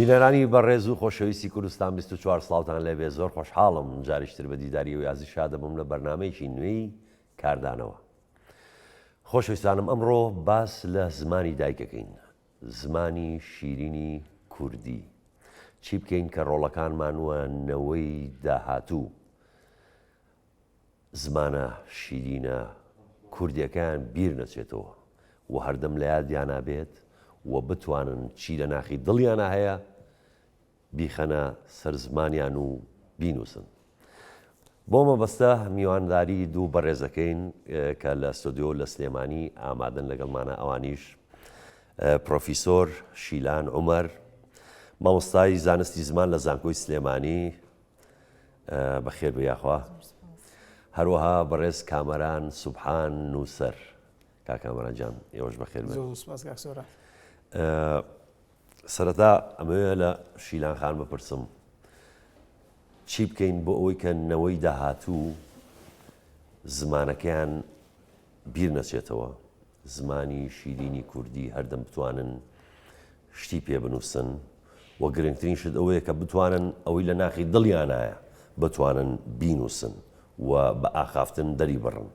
بینەرانی بەڕێز و خۆشەویستی کوردستان 24 سڵاوتان لێبێ زۆر خۆشحاڵم جاریشتر بە دیداری و یازی شادەبم لە بەرنامەیەکی نوێی کاردانەوە. خۆشەویستانم ئەمڕۆ باس لە زمانی دایکەکەین، زمانی شیرینی کوردی. چی بکەین کە ڕۆڵەکانمان وە نەوەی داهاتوو زمانە شیرینە کوردیەکان بیر نەچێتەوە و هەردەم لە یادیان نابێت و بتوانن چی لە ناخی دڵیانە هەیە بیخەنە سەر زمانیان و بینوسن. بۆ مەبەستە میوانداری دوو بەڕێزەکەین کە لە ستۆدیۆ لە سلێمانی ئامادەن لەگەڵمانە، ئەوانیش پرۆفیسۆر شیلان عومەر، مامۆستای زانستی زمان لە زانکۆی سلێمانی، بەخێر بێ یاخوا، هەروەها بەڕێز کامەران سوبحان نووسەر. کامەران جان ئێوەش بەخێر بێ. سەرەتا ئەمەوێت لە شیلان خان بپرسم چی بکەین بۆ ئەوەی کە نەوەی داهاتوو زمانەکەیان بیر نەچێتەوە، زمانی شیرینی کوردی هەردەم بتوانن شتی پێ بنووسن و گرنگترین شت ئەوەیە کە بتوانن ئەوەی لە ناخی دڵیانایە بتوانن بینووسن و بە ئاخافتن دەری بڕن.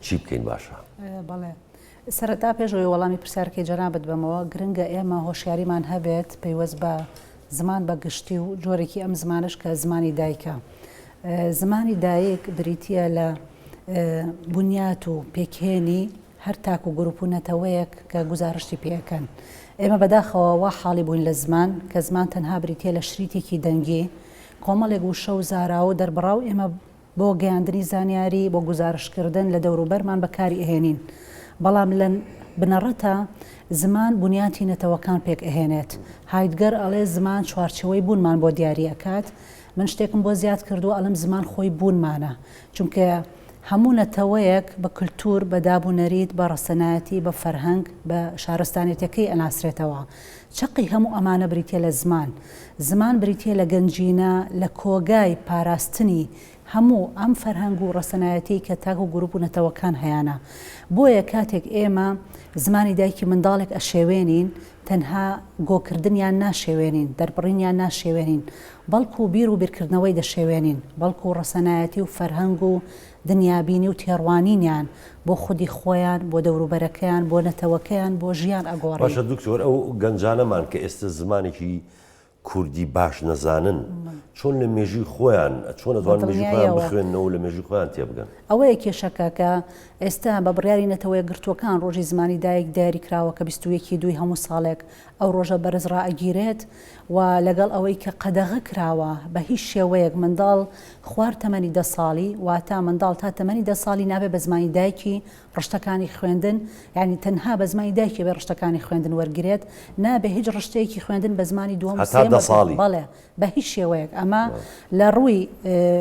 چی بکەین باشە؟ بەڵێ سەرەتا پێشەوەی وەڵامی پرسیارکەی جەنابەت بەمەوە گرنگە ئێمە هۆشیاریمان هەبێت پەیوەست بە زمان بە گشتی و جۆرێکی ئەم زمانش کە زمانی دایکە. زمانی دایک بریتە لە بنیات و پێکهێنی هەر تاک و گروپ و نەتەوەیەک کە گزارشتی پێەکەن. ئێمە بەداخەوە وا حاڵی بووین لە زمان کە زمان تەنها بریتە لە شریتێکی دەنگی کۆمەڵێک وشە و زاراوە دەربڕاو ئێمە بۆ گەیاندنی زانیاری بۆ گزارشکردن لە دەوروبەرمان بەکاری ئەهێنین. بەڵام لە بنەڕەتە زمان بنیاتی نەتەوەکان پێک ئەهێنێت. هایدگەر ئەڵێ زمان چوارچەوەی بوونمان بۆ دیاری ئەکات. من شتێکم بۆ زیاد کردووە ئەڵم زمان خۆی بوونمانە، چونکە هەموو نەتەوەیەک بە کللتور بە دابوونەریت بە ڕەسەنایەتی بە فەرهەنگ بە شارستانێتەکەی ئەناسرێتەوە. چقی هەموو ئەمانە بریتە لە زمان بریتە لە گەنجینە لە کۆگای پاراستنی هەموو ئەم فەرهەنگ و ڕەسەنایەتی کە تاک و گروپ و نەتەوەکان هەیەە. بۆیە کاتێک ئێمە زمانی دایکی منداڵێک ئەشێوێنین تەنها گۆکردنیان ناشێوێنین، دەربڕینیان ناشێوێنین، بەڵکو و بیر و بیرکردنەوەی دەشێوێنین، بەڵکو و ڕەسەنایەتی و فەرهەنگ و دنیابینی و تێڕوانینیان بۆ خودی خۆیان بۆ دەوروبەرەکەیان بۆ نەتەوەکەیان بۆ ژیان ئەگۆڕێن. باشە دکتۆر، ئەو گەنجانەمان کە ئێستا زمانێکی کوردی باش نەزانن چۆن لە مێژوی خۆیان چۆن دەتوانن مێژوی خۆیان بخوێننەوە لە مێژوی خۆیان تێبگەن. ئەوەیە کێشەکە کە ئێستا بە بڕیاری نەتەوەی گرتوەکان ڕۆژی زمانی دایک دیاری کراوە کە 21 دوی هەموو ساڵێک ئەو ڕۆژە بەرز ڕائەگیرێت و لەگەڵ ئەوەی کە قەدەغە کراوە بە هیچ شێوەیەک منداڵ خوار تەمەنی 10 ساڵی واتە منداڵ تا تەمەنی 10 ساڵی نابێت بە زمانی دایکی ڕشتەکانی خوێندن، یعنی تەنها بە زمانی دایکی بە ڕشتەکانی خوێندن وەرگێت، نابێت هیچ ڕشتەیەکی خوێندن بە زمانی دووەم ساڵی. بەڵێ بە هیچ شێوەیەک. ئەمە لە ڕووی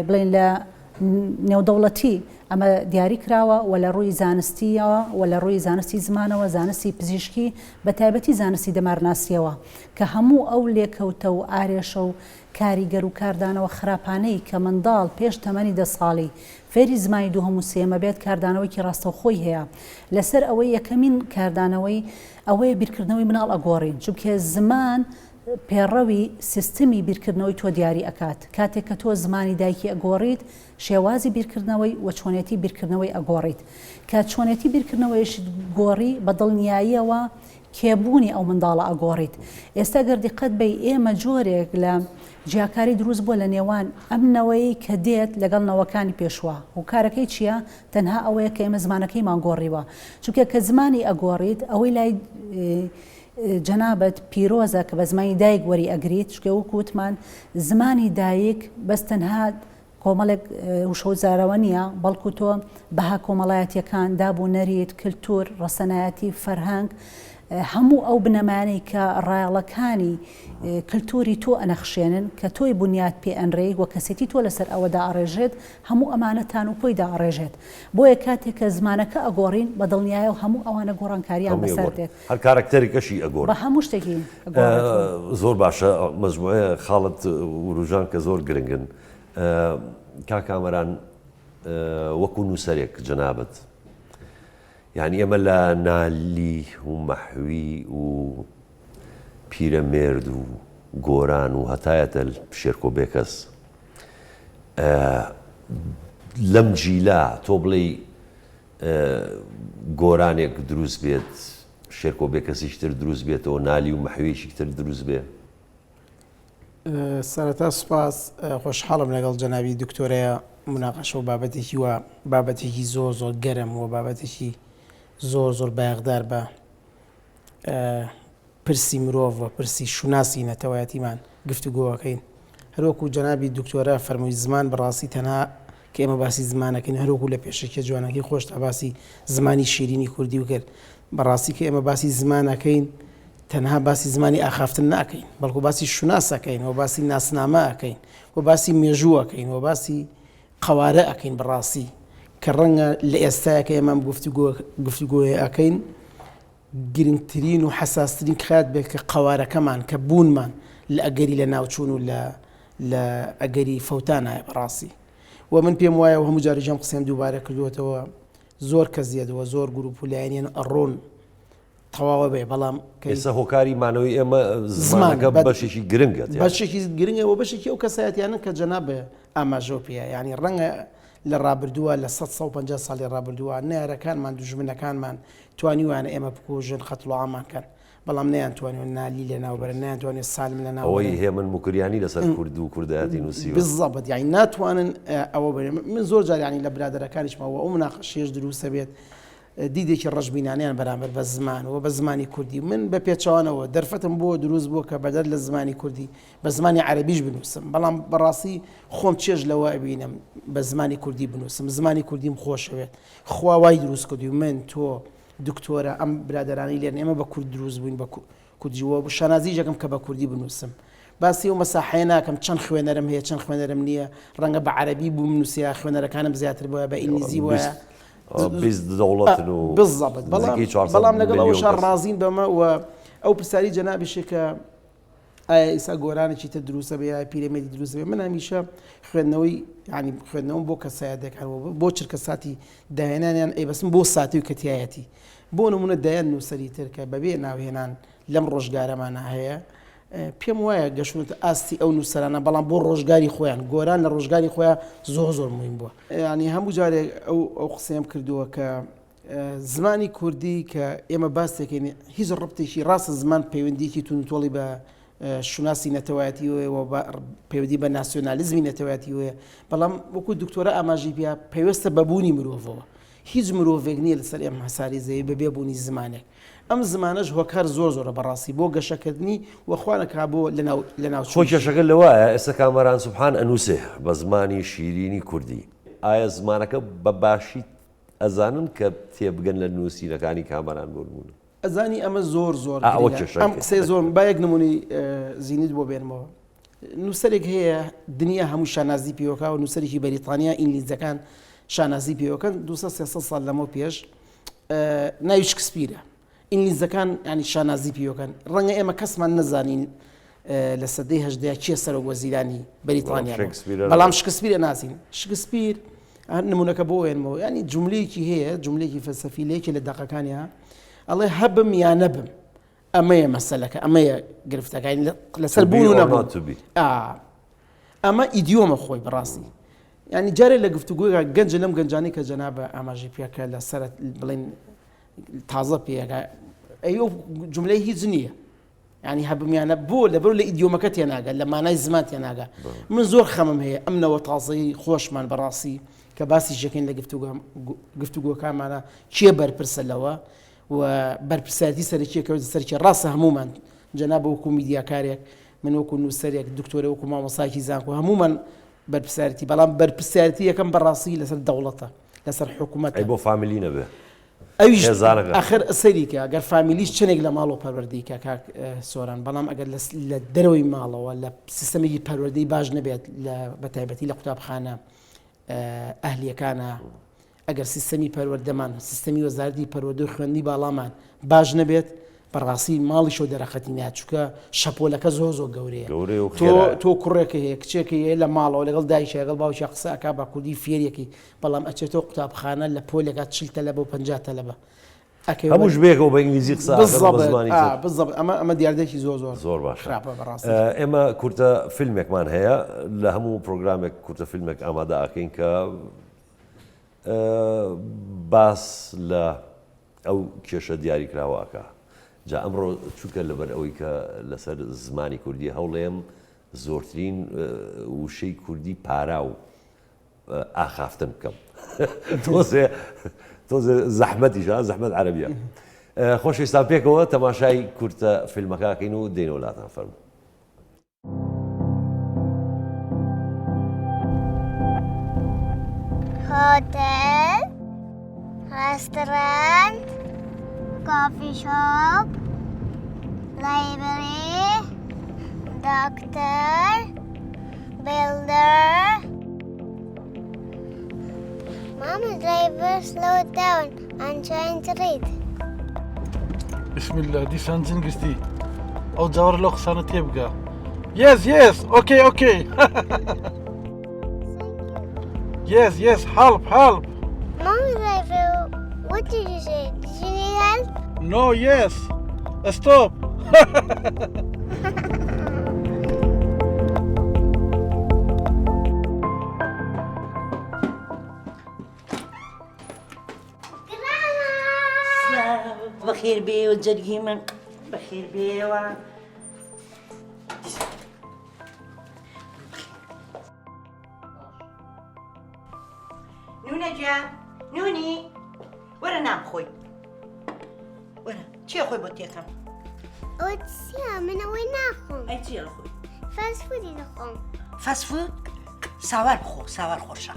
بڵێن لە نێودەوڵەتی ئەمە دیاری کراوە و لە ڕووی زانستیەوە و لە ڕووی زانستی زمانەوە زانستی پزیشکی بە تایبەتی زانستی دەمارناسیەوە کە هەموو ئەو لێکەوتە و ئارێشە و کاریگەر و کاردانەوە خراپانەی کە منداڵ پێش تەمەنی 10 ساڵی فێری زمانی دووهەم و سێمە بێت کاردانەوەیکی ڕاستەوخۆی هەیە. لەسەر ئەوەی یەکەمین کاردانەوەی ئەوەیە بیرکردنەوەی مناڵ ئەگۆڕین، چونکە زمان پێڕەوی سیستمی بیرکردنەوەی تۆ دیاری ئەکات. کاتێک کە تۆ زمانی دایکی ئەگۆڕیت شێوازی بیرکردنەوەی و چۆنێتی بیرکردنەوەی ئەگۆڕیت. کە چۆنێتی بیرکردنەوەیش گۆڕی بە دڵنیاییەوە کێبوونی ئەو منداڵە ئەگۆڕیت. ئێستا گەردیقەت بەی ئێمە جۆرێک لە جیاکاری دروست بووە لە نێوان ئەمنەوەی کە دێت لەگەڵ نەوەکانی پێشوە و کارەکەی چییە؟ تەنها ئەوەیە کە ئێمە زمانەکەیمان گۆڕیوە، چونکە کە زمانی ئەگۆڕیت ئەوەی لای جەنابەت پیرۆزە کە بە زمانی دایک وەری ئەگریت، چکە وەکوتمان زمانی دایک بەس تەنها کۆمەڵێک وشە و زارەوە نییە، بەڵکو تۆ بەها کۆمەڵایەتیەکان دابوونەریت، کللتور، ڕەسەنایەتی، فەرهەنگ، هەموو ئەو بنەمانەی کە ڕایەڵەکانی کللتوری تۆ ئەنەخشێنن کە تۆی بنیات پێ ئەنڕێی و کەسێتی تۆ لەسەر ئەوەدا ئاڕێژێت، هەموو ئەمانەتان و پۆیدا ئاڕێژێت. بۆیە کاتێک کە زمانەکە ئەگۆڕین بە دڵنیایە و هەموو ئەوانە گۆڕانکاریان بەسەر دێت، هەر کارکتەری کەشی ئەگۆڕ بە هەموو شتێکی. زۆر باشە مەجموعەیە خاڵت وروژان کە زۆر گرنگن. کاکامەران وەکو نووسەرێک جەنابەت، یعنی ئەمە لە نالی و مەحوی و پیرەمێرد و گۆران و هەتایەتە شێرک و بێکەس لەم جیلا تۆ بڵێ گۆرانێک دروست بێت شێرک و بێکەسیشتر دروست بێتەوە نالی و مەحوێشیتر دروست بێ. سەرەتا سوپاس خۆشحاڵم لەگەڵ جەنابی دکتۆرەیە مناقەشە و بابەتێکی وە بابەتێکی زۆر زۆر گەرم و بابەتێکی زۆر زۆر بایەغدار بە پرسی مرۆڤ و پرسی شوناسی نەتەوایەتیمان گفتوگۆەکەین. هەروەکو جەنابی دکتۆرە فەرمووی زمان بەڕاستی تەنها کە ئێمە باسی زمانەکەین هەروەکو لە پێشەکە جوانەکەی خۆش تا باسی زمانی شیرینی کوردی و کرد. بەڕاستی کە ئێمە باسی زمانەکەین تەنها باسی زمانی ئاخافتن ناکەین بەڵکو باسی شوناسەکەین و باسی ناسنامە ئەەکەین و باسی مێژووەکەین و باسی قەوارە ئەەکەین بەڕاستی کە ڕەنگە لە ئێستایەکە ئێمە گفتوگۆی ئەەکەین گرنگترین و حساسترین کات بێت کە قەوارەکەمان کە بوونمان لە ئەگەری لە ناوچوون و لە ئەگەری فەوتانایە بەڕاستی و من پێم وایە و هەموو جاری جەم قسەم دووبارە کردوێتەوە زۆر کە زیادەوە زۆر گروپ و لایەنیان ئەڕۆن تەواوە بێ بەڵام ئێستا هۆکاری مانەوەی ئێمە زمانەکە بەشێکی گرنگە بەشێکی گرنگەوە بەشێکی ئەو کەسایەتیانن کە جەناب ئاماژەوە پێە یعنی ڕەنگە لە ڕابردووە لە 150 ساڵی ڕابردووە نارەکانمان دوژمنەکانمان توانیوانە ئێمە بکوژن خەتڵعامانکەن بەڵام نەیانتوانێت نالی لە ناوبەر ناتوانێت سالم لە ناو ئەوەی هێمن مکریانی لەسەر کورد و کوردایەتی نووسیوە بالضبط یعنی ناتوانن ئەوە بێ من زۆر جار ینی لە برادەرەکانیشمەوە ئەو مناقەشێش دروستە بێت دیدێکی ڕەشبینانیان بەرامبەر بە زمان و بە زمانی کوردی من بە پێچوانەوە دەرفەتم بۆ دروست بووە کە بەدەر لە زمانی کوردی بە زمانی عەرەبیش بنووسم بەڵام بەڕاستی خۆم چێژ لەوە بینم بە زمانی کوردی بنووسم زمانی کوردیم خۆشەوێت خوا وای دروست کردی و من تۆ دکتۆرە ئەم برادرانی لێن ئێمە بە کورد دروست بووین بە کوردیوە شانازیژەکەم کە بە کوردی بنووسم باسی و مەساحەیە ناکەم چەند خوێنەرم هەیە چەند خوێنەرم نییە ڕەنگە بە عەرەبی بوو منووسیا خوێنەرەکانم زیاتر بووە بە ئینگلیزی وایە دەوڵەتن و بالضبط بەڵام لەگەڵ ئەوە شار ڕازین بەمە و ئەو پرسیاری جەنابیشە کە ئایا ئیسا گۆرانێکی تر دروستە بێ یا پیرەمێدی دروستە بێ من هەمیشە خوێندنەوەی ینی خوێندنەوە بۆ کەسایەت دەکەنەوە بۆ چرکە ساتی داهێنانیان ئەیبەسم بۆ ساتی و کەتیایەتی بۆ نمونە دایان نووسەری تر کە بەبێ ناوهێنان لەم ڕۆژگارەمانە هەیە پێم وایە گەشتونەتە ئاستی ئەو نووسەرانە بەڵام بۆ ڕۆژگاری خۆیان گۆران لە ڕۆژگاری خۆیان زۆر زۆر مهم بووە ینی هەموو جارێک ئەو قسەم کردووە کە زمانی کوردی کە ئێمە باس دەکەین هیچ ڕبتێکی ڕاستە زمان پەیوەندیکی تونتۆڵی بە شوناسی نەتەوایەتی و پەیوەندی بە ناسیۆنالیزمی نەتەوایەتی وەیە بەڵام وەکو دکتۆرە ئاماژی پێ پێویستە بەبوونی مرۆڤەوە هیچ مرۆڤێک نییە لەسەر ئێمە هەساری زەوی بەبێ بوونی زمانێک ئەم زمانەش هۆکار زۆر زۆرە بەڕاستی بۆ گەشەکردنی وەخوانەکە بۆ لەناو خۆی کێشەکە لەوایە ئێستا کامەران سوبحان ئەنووسێ بە زمانی شیرینی کوردی ئایا زمانەکە بە باشی ئەزانن کە تێبگەن لە نووسینەکانی کامەران بۆبوون ئەزانی ئەمە زۆر زۆر ئەم قسەی زۆر با یەک نمونی زیینیت بۆ بێنمەوە نووسەرێک هەیە دنیا هەموو شانازی پێوەکە و نووسەرێکی بەریتانیا ئینگلیزەکان شانازی پێوەکەن 200 ساڵ لەمە پێش ناوی شکسپیرە ئینگلیزەکان ینی شانازی پێوەکەن ڕەنگە ئێمە کەسمان نەزانین لە سەدەی هەژدەیە چیە سەرۆک وەزیرانی بەریتانیا بەڵام شکسپیرە نازین شکسپیر نمونونەکە بۆ وێنمەوە ینی جملەیەکی هەیە جملەیەکی فەلسەفی لەیەکی لە دەقەکانیە ئەڵێ هەبم یا نەبم ئەمەیە مەسەلەکە ئەمەیە گرفتەکانی لەسەر بوون و نەبوون ئەمە ئیدیۆمە خۆی بەڕاستی ینی جارێک لە گفتوگوۆیە گەنج لەم گەنجانی کە جەنابە ئاماژی پێکە لە سەرەت بڵێن تازە پێەکە ئەو جملەی هیچ نییە ینی هەبمیانە بۆ لەبەر لە ئیدیۆمەکە تێناگە لە مانای زمان تێناگە من زۆر خەمم هەیە ئەمنەوە تازەی خۆشمان بەڕاستی کە باسی ژەکەین لە گفتوگۆکانمانە چیە بەرپرسە لەوە و بەرپرسایەتی سەرکیەکەوت سەرکی ڕاستە هەمومان جەنابە وەکو میدیاکارێک من وەکو نووسەرێک دکتۆرە وەکو مامۆسایکی زانکۆ هەمومان بەرپرسایەتی بەڵام بەرپرسایەتی یەکەم بەڕاستی لەسەر دەوڵەتە لەسەر حکوومەت بۆ فامیلی نەبێ ئەویش ئاخر سەریکە ئەگەر فامیلیش چنێک لە ماڵ و پەروەردەیکە کاک سۆران بەڵام ئەگەر لە دەرەوەی ماڵەوە لە سیستەمێکی پەروەردەی باش نەبێت بە تایبەتی لە قوتابخانە ئەهلیەکانە ئەگەر سیستەمی پەروەردەمان سیستەمی وەزارەتی پەروەردە و خوێندنی باڵامان باش نەبێت بەڕاستی ماڵی شۆ دەرەخەتی ناچووکە شەپۆلەکە زۆر زۆر گەورەیە تۆ کوڕێکە هەیە کچێکی هەیە لە ماڵەوە لەگەڵ دایشە لەگەڵ باوکی قسەکە بە کوردی فێریەکی بەڵام ئەچێتەوە قوتابخانە لە پۆلێکات 40 تەلەبە و 50 تەلەبە هەموو ژبێکەوە بە ئینگلیزی قسە بالضبط ئەمە دیاردێکی زۆر باشە. ئێمە کورتە فیلمێکمان هەیە لە هەموو پرۆگرامێک کورتە فیلمێک ئامادە ئاکەین کە باس لە ئەو کێشە دیاری کراوەکە. جا ئەمڕۆ چووکە لەبەر ئەوەی کە لەسەر زمانی کوردی هەوڵێم زۆرترین وشەی کوردی پارا و ئاخافتن بکەم. تۆزێ زەحمەتیش زەحمەت عەرەبیە. خۆشەویستان پێکەوە تەماشای کورتە فیلمەکەکەین و دێنە وڵاتان فەرموو. هۆتێل، ڕێستۆرانت، کۆفی شۆپ، لایبرەری، دۆکتەر، builder. Mama, driver, slow down. I'm trying to read. بسم الله دي سانزنجستي أو جوار لوخ سنة تبقى. Yes, okay. Yes, help. Mama, driver, what did you say? Did you need help? No, yes. Stop. بخير بيه وتجرقي من بخير بيه نونة جا نوني ورا نام خوي ورا چی خوي بوتيكم أوتسيا من وين أخون؟ اي چی خوي فاست فودي أخون. فاست فود ساوار بخو ساوار خوشا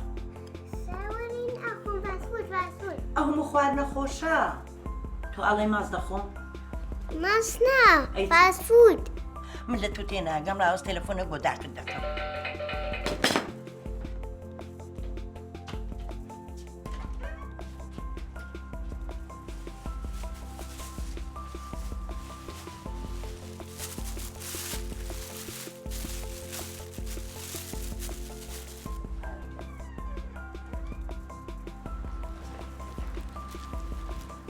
ساورين أخون فاست فود. او مخوار نخوشا تو علي ماز دخون ماسنا فاست فود. من اللي توتينا قام لا تليفونك ودعت الدكتور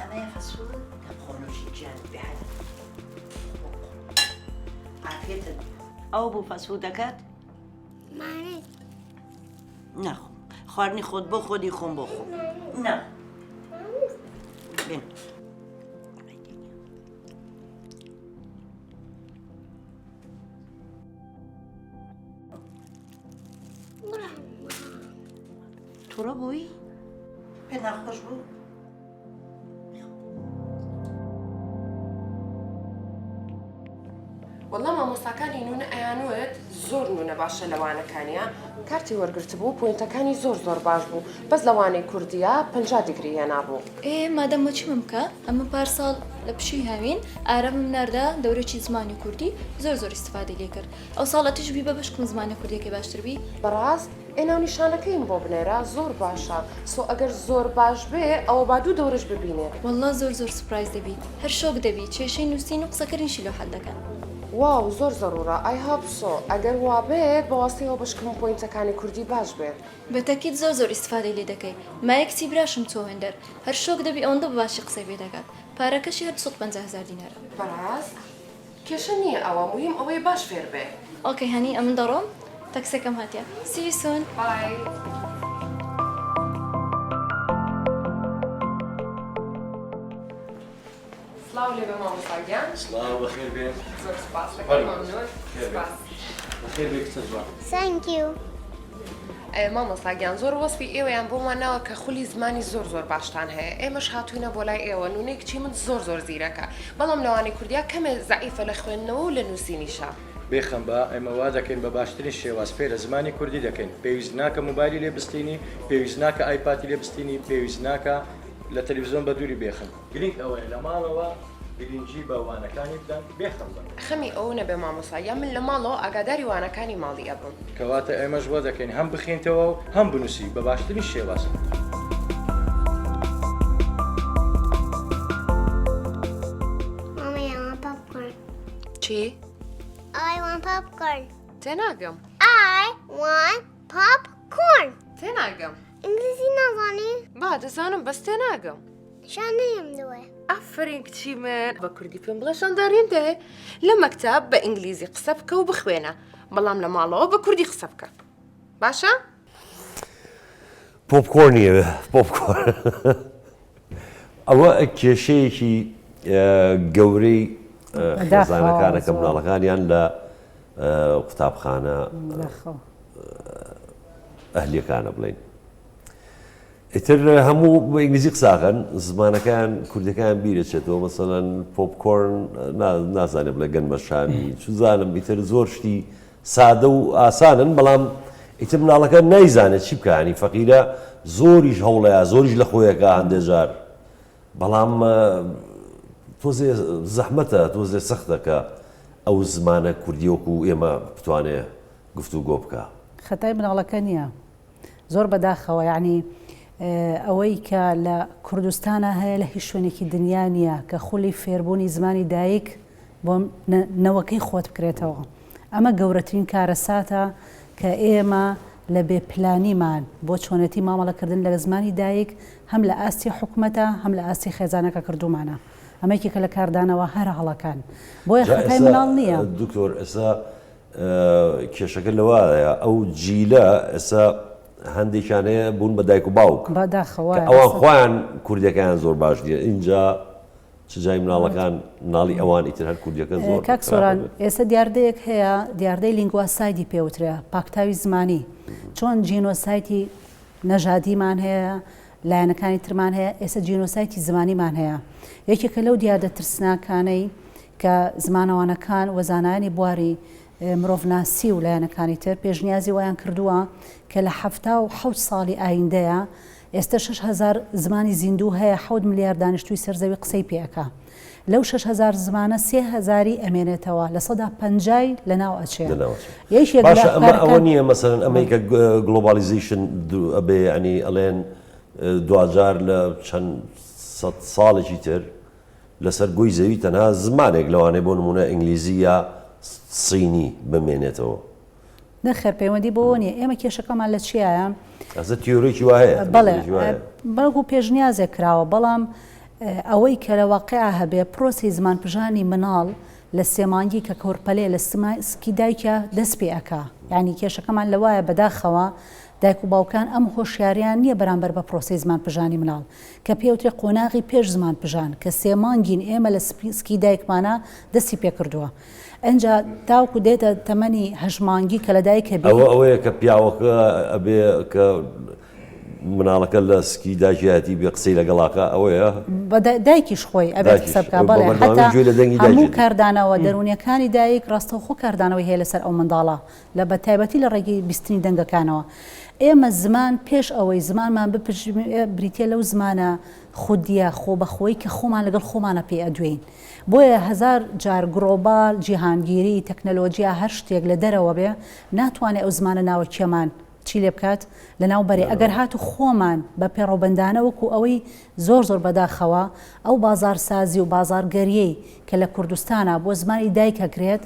أنا يا فسود تبخونوش الجانب بحالة عافية أو بو فسود دكات معنی نخو خوارني خود بو خودي خون بو خود نه بين ترى بوي بين أخوش بو والله مامۆستاکانی نونە ئەیانوێت زۆر نونە باشە لەوانەکانیە کارتی وەرگرت بوو پوینتەکانی زۆر باش بوو بەس لەوانەی کوردیە 50 دیگری هێنابوو. مادەم وەچی بمکە ئەمە پارساڵ لە پشی هاوین ئارەمم ناردا دەورێکی زمانی کوردی زۆر استفادەی لێ کرد ئەو ساڵە تشبی بە بشکم زمانی کوردیەکەی باشتربی بەڕاست ئێناو نیشانەکەیم بۆ بنێرە زۆر باشە سۆ ئەگەر زۆر باش بێ ئەوە با دوو دەورش ببینێ. والله زۆر سپرایز دەبی هەر شۆک دەبی کێشەی نووسین و قسەکردنشی لە حەل دەکەن. واو زۆر زەرورە ئای هاپسۆ ئەگەر وا بێت بەواسطەیەوە بشکم پوینتەکانی کوردی باش بێت. بەتەکیت زۆر استفادەی لێ دەکەی مایەکسی براشم چۆ هێندەر هەر شۆک دەبی ئەوەندە باشی قسەی پێ دەکات پارەکەشی هەر 150,000 دینارە. بەڕاست کێشە نییە ئەوە مهم ئەوەی باش فێر بێ. ئۆکەی هەنی ئەمن دەڕۆم تەکسەکەم هاتیە see you soon. بای. سلااو لێ بە مامۆستاگیان. سلااو بەخێر بێن. زۆر سپاس لەکەم مەمنون. سپاس. بەخێر بێ کچە جوان. Thank you. مامۆستاگیان زۆر وەسفی ئێوەیان بۆمانەوە کە خولی زمانی زۆر باشتان هەیە ئێمەش هاتوینە بۆ لای ئێوە نونەی کچی من زۆر زیرەکە بەڵام لەوانی کوردیا کەمێ زەعیفە لە خوێندنەوە و لە نووسینیشە. بێخەم بە ئێمە وا دەکەین بە باشترین شێواز فێرە زمانی کوردی دەکەین پێویست ناکە موبایلی لێ بستینی پێویست ناکە ئایپاتی لێ بستینی پێویست ناکە لە تەلەڤیزیۆن بە دووری بێخم گرنگ ئەوەیە لە ماڵەوە گرنگی بە وانەکانی بدەن بێخەم بن. خەمی ئەو نەبێ مامۆستاگیان من لە ماڵەوە ئاگاداری وانەکانی ماڵی ئەبم. کەواتە ئێمەش وا دەکەین هەم بخێنتەوە و هەم بنووسی بە باشترین شێواز. Mommy, I want popcorn. چی؟ I want popcorn. تێناگەم. I want popcorn. تێناگەم. إنجليزي نازاني. با دەزانم بەس تێناگەم. شانەیەم دوێ ئافرین کچی من بە کوردی پێم بڵێ شانداریان دێ لە مەکتەب بە ئینگلیزی قسە بکە و بخوێنە بەڵام لە ماڵەوە بە کوردی قسە بکە باشە؟ پۆپکۆرنیە پۆپکۆرن ئەوە کێشەیەکی گەورەی خێزانەکانەکە مناڵەکانیان لە قوتابخانە ئەهلیەکانە بڵێن ئیتر هەموو بە ئینگلیزی قساکەن زمانەکان کوردەکان بیرەچێتەوە مەسەڵەن پۆپکۆرن نازانێ بڵێ گەنمەشانی چزانم ئیتر زۆر شتی سادە و ئاسانن بەڵام ئیتر مناڵەکە نایزانێت چی بکانی فەقیرە زۆریش هەوڵەیە زۆریش لە خۆیەکە هەندێک جار بەڵام تۆزێ زەحمەتە تۆزێ سەختەکە ئەو زمانە کوردیوەکو ئێمە بتوانێ گفتوگۆ بکە خەتای مناڵەکە نییە زۆر بەداخەوە یعنی ئەوەی کە لە کوردستانە هەیە لە هیچ شوێنێکی دنیا نییە کە خولی فێربوونی زمانی دایک بۆ نەوەکەی خۆت بکرێتەوە ئەمە گەورەترین کارەساتە کە ئێمە لە بێپلانیمان بۆ چۆنەتی مامەڵەکردن لە زمانی دایک هەم لە ئاستی حکومەتە هەم لە ئاستی خێزانەکە کردومانە ئەمەیەکی کە لە کاردانەوە هەر هەڵەکان بۆیە خەتای مناڵ نییە دکتۆر ئێستا کێشەکە لەوایە ئەو جیلە ئێستا هەندێکیان هەیە بوون بە دایک و باوک ئەوان خۆیان کوردیەکەیان زۆر باش دیە اینجا چ جای مناڵەکان مناڵی ئەوان ئیتر هەر کوردیەکە زۆر کاک سۆران ئێستا دیاردەیەک هەیە دیاردەی لینگواسایدی پێوترە پاکتاوی زمانی چۆن جینۆسایتی نەژادیمان هەیە لایەنەکانی ترمان هەیە ئێستا جینۆسایتی زمانیمان هەیە یەکێکە لەو دیاردە ترسناکانەی کە زمانەوانەکان وەزانانی بواری مرۆڤناسی و لایەنەکانی تر پێشنیازی وایان کردووە کە لە 7 ساڵی ئایندەیە ئێستا 6,000 زمانی زیندوو هەیە 7 ملیار دانیشتووی سەرزەوی قسەی پێەکە لەو 6,000 زمانە 3,000 ئەمێنێتەوە لە 150 لە ناو ئەچێ ئەوە نییە مەسەرەن ئەمریکا گلۆبالیزیشن ئەبێ ینی ئەڵێن دوجار لە چەند سەد ساڵێکی تر لەسەر گۆی زەوی تەنها زمانێک لەوانێ بۆ نمونە ئینگلیزی یا سینی بمێنێتەوە نەخێر پەیوەندی بۆ نییە ئێمە کێشەکەمان لە چیایە ئەزە تیۆرێکی وایە بەڵێ بەڵکو پێشنیازێک کراوە بەڵام ئەوەی کە لە واقعا هەبێ پرۆسی زمان پژانی مناڵ لە سێمانگی کە کۆرپەلێ لە سکی دایکە دەست پێ ئەکا یعنی کێشەکەمان لەوایە بەداخەوە دایک و باوکان ئەم هۆشیاریان نییە بەرامبەر بە پرۆسی زمان پژانی مناڵ کە پێوترێ قۆناغی پێش زمان پژان کە سێمانگین ئێمە لە سکی دایکمانە دەستی پێ کردووە ئەجا تاوکو دێتە تەمەنی هەژمانگی کە لە دایکە بێ ئەوەیە کە پیاوەکە ئەبێ کە مناڵەکە لە سکی داژیاتی بێ قسەی لەگەڵاکە ئەوەیە دایکیش خۆی ئەبێت قسە بکە بەڵێ هەموو کاردانەوە دەرونیەکانی دایک ڕاستەوخۆ کاردانەوەی هەیە لەسەر ئەو منداڵە لە بەتایبەتی لە ڕێگەی بیستنی دەنگەکانەوە ئێمە زمان پێش ئەوەی زمانمان بریتە لەو زمانە خودیە خۆ بەخۆی کە خۆمان لەگەڵ خۆمانە پێ ئەدوێین بۆیە 1000 جار گلۆبال جیهانگیری تەکنەلۆژیا هەر شتێک لە دەرەوە بێ ناتوانێت ئەو زمانە ناوەکیەمان چی لێ بکات لە ناوبەرێ ئەگەر هاتو خۆمان بە پێڕۆبندانە وەکو ئەوەی زۆر بەداخەوە ئەو بازارسازی و بازارگەریەی کە لە کوردستانە بۆ زمانی دایکەکرێت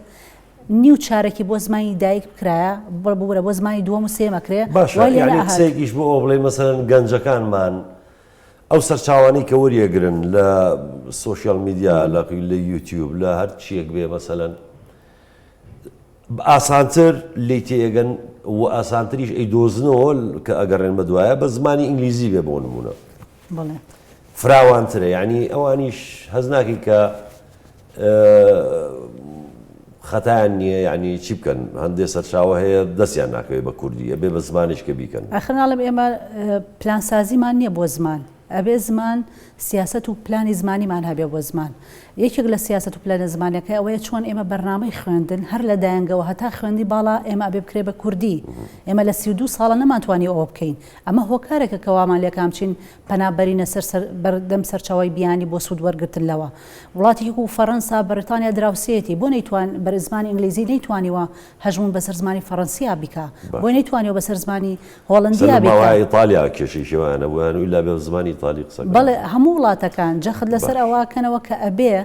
نیو چارەکی بۆ زمانی دایک بکرایە بڕە بۆ زمانی دووەم و سێمەکرێ قسێکیش بۆ ئەو بڵێ مەسەرەن گەنجەکانمان ئەو سەرچاوانی کە وەریەگرن لە سۆشیال میدیا لە یوتیوب لە هەر چیەک بێ مەسەلەن ئاسانتر لی تێگەن و ئاسانتریش ئەیدۆزنەوە کە ئەگەڕێن بە دوایە بە زمانی ئینگلیزی بێ بۆ نمونە فراوانترە یعنی ئەوانیش هەز ناکەی کە خەتایان نییە یعنی چی بکەن هەندێک سەرچاوە هەیە دەستیان ناکەوێت بە کوردی ئەبێ بە زمانیشکە بیکەن ئەخناڵم ئێمە پلانسازیمان نییە بۆ زمان ئەبێ زمان سیاست و پلانی زمانیمان هەبێ بۆ زمان یەکێک لە سیاست و پلانە زمانەکە ئەوەیە چۆن ئێمە بەرنامەی خوێندن هەر لە دایانگەوە هەتا خوێندی باڵا ئێمە ئەبێ بکرێ بە کوردی ئێمە لە 32 ساڵە نەماتوانی ئەوە بکەین ئەمە هۆکارێکە کەوامان لێکام چین پەنابەرینە بەردەم سەرچاوی بیانی بۆ سوود وەرگرتن لەوە وڵاتی و فەڕەنسا بەریتانیا دراوسێتی بۆ نەیتوان بەر زمانی ئینگلیزی نەیتوانیوە هەژمون بەسەر زمانی فەڕەنسیا بیکە بۆ نەیتوانیەوە بەسەر زمانی هۆڵندیا بیکە ئیتالیا کێشەیەوانە بوویان و ئیلا بە زمانی ئیتالی قسە بەڵێ هەموو وڵاتەکان جەخت لەسەر ئەوەکەنەوە کە ئەبێ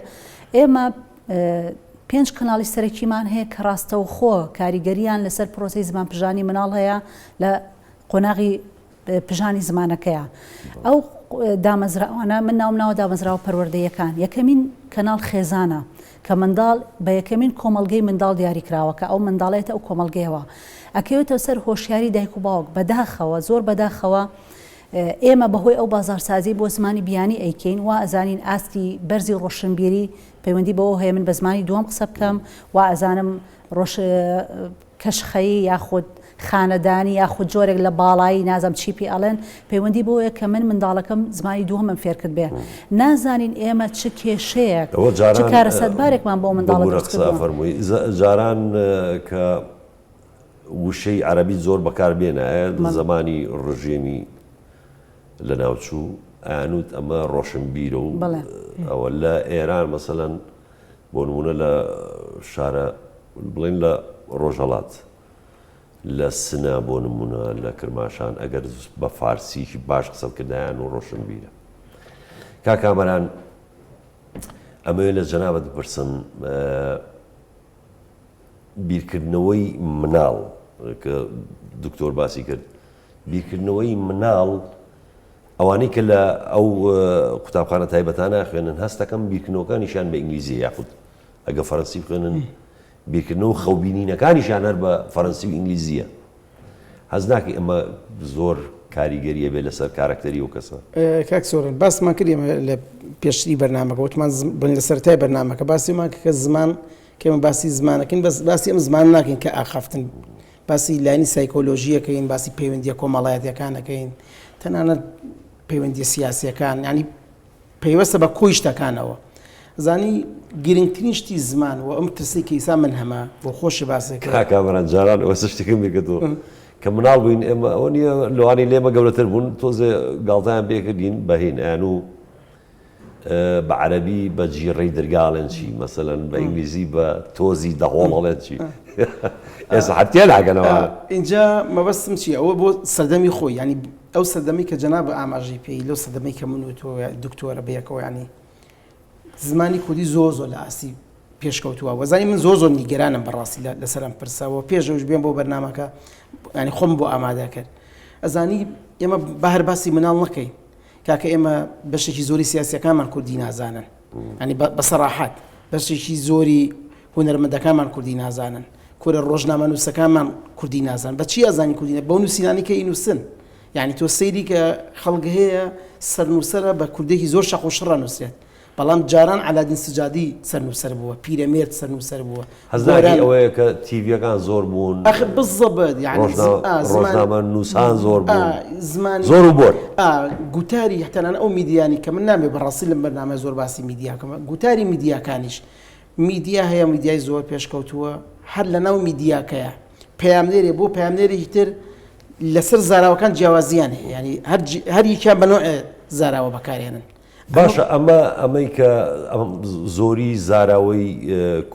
ئێمە 5 کەناڵی سەرەکیمان هەیە کە ڕاستەوخۆ کاریگەریان لەسەر پرۆسی زمان پژانی مناڵ هەیە لە قۆناغی پژانی زمانەکەیە ئەو دامەزراوانە من ناومناوە دامەزراوە پەروەردەیەکان یەکەمین کەناڵ خێزانە کە منداڵ بە یەکەمین کۆمەلگەی منداڵ دیاریکراوە کە ئەو منداڵێتە ئەو کۆمەلگەیەوە ئەکەوێتەوە سەر هۆشیاری دایک و باوک بەداخەوە زۆر بەداخەوە ئێمە بەهۆی ئەو بازارسازی بۆ زمانی بیانی ئەیکەین وا ئەزانین ئاستی بەرزی ڕۆشنبیری پەیوەندی بەوە هەیە من بە زمانی دووەم قسە بکەم وا ئەزانم کەشخەیی یاخود خانەدانی یاخود جۆرێک لە باڵایی نازم چیپی ئەڵێن پەیوەندی بۆیە کە من منداڵەکەم زمانی دووەمم فێرکرد بێ نازانین ئێمە چ کێشەیەک چ کارە سەدبارێکمان بۆ منداڵە فەرمووی جاران کە وشەی عەرەبی زۆر بەکاربێنایە زمانی ڕژێمی لە ناوچوو ئەیانوت ئەمە ڕۆشنبیرە و ئەوە لە ئێران مەسەلەن بۆ نمونە لە شارە بڵێن لە ڕۆژهەڵات لە سنە بۆ نمونە لە کرماشان ئەگەر بە فارسیشی باش قسەکردایان و ڕۆشنبیرە کاکامەران ئەمەوێت لە جەنابەت بپرسم بیرکردنەوەی مناڵ کە دکتۆر باسی کرد بیرکردنەوەی مناڵ ئەوانەی کە لە ئەو قوتابخانە تایبەتانە خوێنن هەستەکەم بیرکردنەوەکانیشان بە ئینگلیزی یاخود ئەگە فەڕەنسی بخوێنن بیرکردنەوە خەوبینینەکانیشان هەر بە فەڕەنسی و ئینگلیزیە حەز ناکەی ئەمە زۆر کاریگەریە بێ لەسەر کارکتەری و کەسە کاک سۆرن باسمان کردێمە لە پێشتری بەرنامەکە وتمان لە سەرەتای بەرنامەکە باسیمان کە زمان کەمە باسی زمانەکەین باسی ئەم زمان ناکەین کە ئاخافتن باسی لایانی سایکۆلۆژیەکەین باسی پەیوەندیە کۆمەڵایەتیەکانەکەین تەنانەت پەیوەندی سیاسیەکان ینی پەیوەستە بە کۆی شتەکانەوە زانی گرنگترین شتی زمان و ئەم ترسی کە ئیسا من هەمە بۆ خۆشی باسێکە کاکامەران جاران ئەوە شتێکم بێکردەوە کە مناڵ بووین ئێمە ئەوە نییە لەوانی لێمە گەورەتر بوون تۆزێ گاڵتەیان پێکردین بەهین ئەیان و بە عەرەبی بە جیڕەی دەرگاڵێن چی مەسەلەن بە ئینگلیزی بە تۆزی دەهۆڵەڵێن چی ئێستا حەتیە ناکەنەوە اینجا مەبەستم چی ئەوە بۆ سەردەمی خۆی ینی ئەو سەردەمی کە جەناب ئاماژەی پێی لەو سەردەمەی کە من و تۆ دکتۆرە بەیەکەوە ینی زمانی کوردی زۆر زۆر لە ئاسی پێشکەوتووە وەزانی من زۆر زۆر نیگەرانم بەڕاستی لەسەرم پرسەوە پێشەوەش بێن بۆ بەرنامەکە ینی خۆم بۆ ئامادە کرد ئەزانی ئێمە بە هەر باسی مناڵ نەکەین کاکە ئێمە بەشێکی زۆری سیاسیەکانمان کوردی نازانن ینی بەسەراحەت بەشێکی زۆری هونەرمەندەکانمان کوردی نازانن کورە ڕۆژنامە نووسەکانمان کوردی نازان بە چی ئازانی کوردینە بەو نووسینانی کە ئینووسن یعنی تۆ سەیری کە خەڵک هەیە سەرنووسەرە بە کوردێکی زۆر شەق و شڕە نووسێت بەڵام جاران علادین سجادی سەرنووسەر بووە پیرەمێرد سەرنووسەر بووە هەزاری ئەوەیە کە تیڤەکان زۆر بوون ئەخ بزەبەت ڕۆژنامە نووسان زۆر بوون زمانی زۆر و بۆر گوتاری هەتەنانە ئەو میدیانی کە من نامێ بەڕاستی لەم بەرنامە زۆر باسی میدیاکەمە گوتاری میدیاکانیش میدیا هەیە میدیای زۆر پێشکەوتووە هەر لە ناو میدیاکەیە پەیامنێرێ بۆ پەیامنێرێکی تر لەسەر زاراوەکان جیاوازیان هەیە ینی هەر یەکیان بە نوع زاراوە بەکارهێنن باشە ئەمەی کە زۆری زاراوەی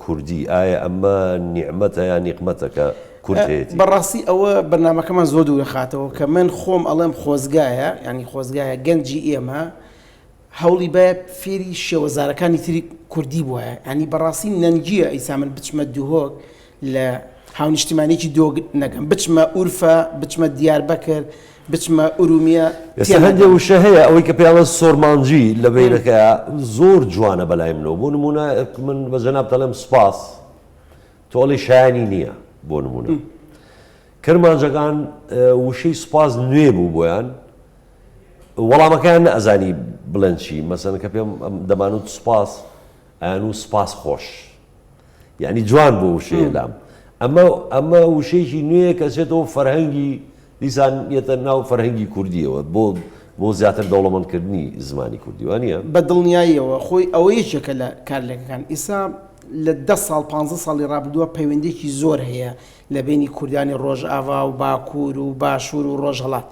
کوردی ئایا ئەمە نیعمەتە یان نیقمەتە کە کورتێتی بەڕاستی ئەوە بەرنامەکەمان زۆر دوورە خاتەوە کە من خۆم ئەڵێم خۆزگایە ینی خۆزگایە گەنجی ئێمە هەوڵی بە فێری شێوەزارەکانی تری کوردی بووە ینی بەڕاستی نەنگیە ئەیسا من بچمە دووهۆک لە هاونیشتیمانێکی دۆ نەکەم بچمە ئورفە بچمە دیاربەکر بچمە ئورومیە هەندێک وشە هەیە ئەوەی کە پێڵە سۆرمانجی لە بینەکە زۆر جوانە بەلای منەوە بۆ نمونە من بە جەناب دەڵێم سوپاس تۆڵی شایانی نییە بۆ نمونە کرمانجەکان وشەی سوپاس نوێ بوو بۆیان وەڵامەکان ئەزانی بڵێن چی مەسەن کە پێم دەمانوت سوپاس ئەیان و سوپاس خۆش یعنی جوان بۆ وشەیە لام ئەمە وشەیەکی نوێ کە چێتەوە فەرهەنگی دیسان یەتە ناو فەرهەنگی کوردیەوە بۆ زیاتر دەوڵەمەندکردنی زمانی کوردی وانە بە دڵنیاییەوە خۆی ئەوە یەکێکە لە کارلەکەکان ئیسا لە 10 ساڵ 15 ساڵی ڕابردووە پەیوەندێکی زۆر هەیە لە بینی کوردانی ڕۆژئاوا و باکوور و باشوور و ڕۆژهەڵات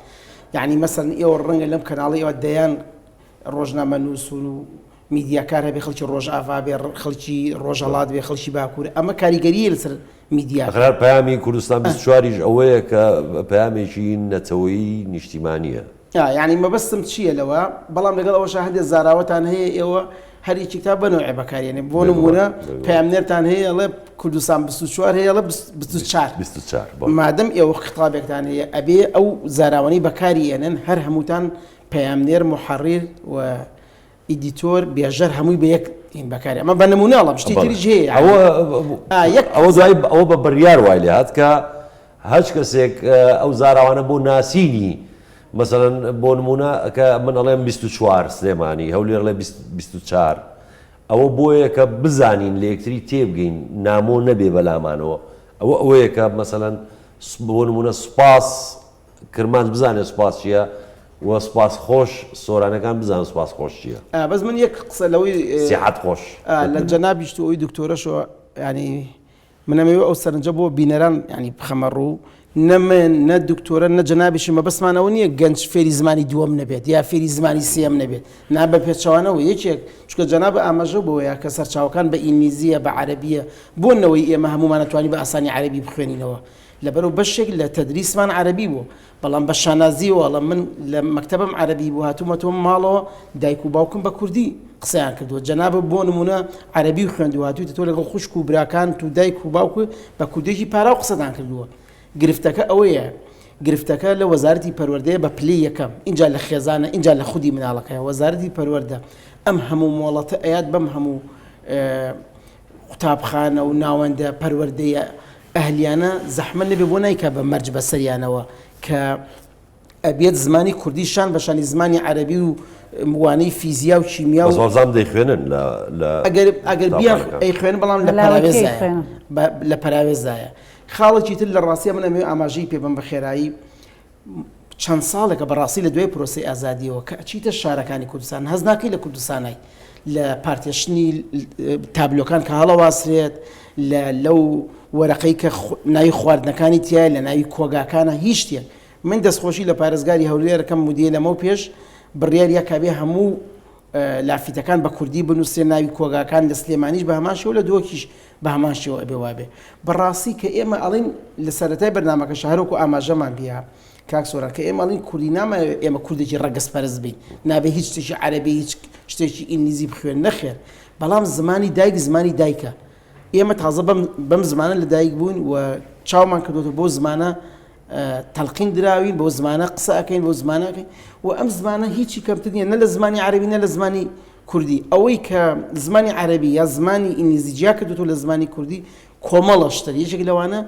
یعنی مەسەن ئێوە ڕەنگە لەم کەناڵی ئەوە دەیان ڕۆژنامە نووسون و میدیاکار هەبێ خەڵکی ڕۆژئاوا بێ خەڵکی ڕۆژهەڵات بێ خەڵکی باکوور ئەمە کاریگەریە لەسەر میدیا خەر پەیامی کوردستان 24 ئەوەیە کە پەیامێکی نەتەوەیی نیشتیمانیە یعنی مەبەستم چییە لەوە بەڵام لەگەڵ ئەوە هەندێک زاراوەتان هەیە ئێوە هەریکی تا بنەوەی بەکارێنێ بۆ نمونە پەیامنێرتان هەیە ئەڵێ کوردستان 24 هەیە 24 مادەم ئێوە خطابێکتان هەیە ئەبێ ئەو زاراوانەی بەکاری ئێنن هەر هەمووتان پەیامنێر محەڕیر و ئیدیتۆر بێژەر هەمووی بە یەک بەکاری ئەمە بە نمونەڵە شتی تریش هەیە ئەوە دوای ئەوە بە بڕیار وای لێ هات کە هەچ کەسێک ئەو زاراوانە بۆ ناسینی مثلەن بۆ نمونە کە من ئەڵێم 24 سلێمانی هەولێر لە 24 ئەوە بۆیە کە بزانین لە یەکتری تێبگەین نامۆ نەبێ بەلامانەوە ئەوە ئەوەیە کە مثلەن بۆ نمونە سوپاس کرمانج بزانێت سوپاس چییە و سوپاس خۆش سۆرانەکان بزانن سوپاس خۆش چییە بەس من یەک قسە لەوەی سیحەت خۆش لە جەنابیشت ئەوی دکتۆرەشەوە ینی منەمەوێت ئەو سەرنجە بۆ بینەران ینی بخەمە ڕوو نە من نە دکتۆرە نە جەنابیشی مەبەسمانەوە نییە گەنج فێری زمانی دووەم نەبێت یا فێری زمانی سێم نەبێت نا بە پێچەوانەوە یەکێک چکە جەناب ئاماژە بۆیە کە سەرچاوەکان بە ئینگلیزیە بە عەرەبیە بۆ نەوەی ئێمە هەمومان نەتوانین بە ئاسانی عەرەبی بخوێنینەوە لەبەرەوە بەشێک لە تەدریسمان عەرەبی بوو بەڵام بە شانازیەوە وەڵام من لە مەکتەبم عەرەبی بوو هاتوومەتەوە ماڵەوە دایک و باوکم بە کوردی قسەیان کردووە جەنابە بۆ نمونە عەرەبی خوێندووە هاتوویتە تۆ لەگەڵ خوشک و براکان و دایک و باوک بە کوردێکی پارا و قسەدان کردووە گرفتەکە ئەوەیە گرفتەکە لە وەزارەتی پەروەردەیە بە پلەی یەکەم اینجا لە خێزانە اینجا لە خودی مناڵەکەیە وەزارەتی پەروەردە ئەم هەموو مۆڵەتە ئەیات بەم هەموو قوتابخانە و ناوەندە پەروەردەیە ئەهلیانە زەحمە نەبێ بۆ نایکە بە مەرج بەسەریانەوە کە ئەبێت زمانی کوردیشان بەشانی زمانی عەرەبی و موانەی فیزیا و چیمیا و زۆرزان دەیخوێنن ئەگەر بیان ئەیخوێن بەڵام لە پەراوێزایە خاڵێکی تر لە ڕاستیە من ئەمێ ئاماژەی پێبم بە خێرایی چەند ساڵێکە بەڕاستی لە دوای پرۆسی ئازادیەوە کە ئەچیتە شارەکانی کوردستان هەز ناکەی لە کوردستانای لە پارتێشنی تابلۆکان کە هەڵەواسرێت لەو وەرەقەی کە ناوی خواردنەکانی تایە لە ناوی کۆگاکانە هیچ شتێک من دەستخۆشی لە پارێزگاری هەولێرەکەم مودیە لەمە پێش بڕیار یەکابێ هەموو لافیتەکان بە کوردی بنووسێ ناوی کۆگاکان لە سلێمانیش بە هەمان شێوە لە دۆکیش بە هەمان شێوە ئەبێ وابێ بەڕاستی کە ئێمە ئەڵین لە سەرەتای بەرنامەکە شارۆک و ئاماژەمان بیا کاک سۆران کە ئێمە ئەڵین کوردی نامە ئێمە کوردێکی ڕەگەز پەرست بین نابێ هیچ شتێکی عەرەبی هیچ شتێکی ئینگلیزی بخوێن نەخێر بەڵام زمانی دایک زمانی دایکە ئێمە تازە بەم زمانە لە دایک بوون و چاومان کردوتە بۆ زمانە تەلقین دراوین بۆ زمانە قسە ئەەکەین بۆ زمانەکەین و ئەم زمانە هیچی کەمتر نیە نە لە زمانی عەرەبی نە لە زمانی کوردی ئەوەی کە زمانی عەرەبی یا زمانی ئینگلیزی جیا کردوتۆ لە زمانی کوردی کۆمەڵەشتر یەکێک لەوانە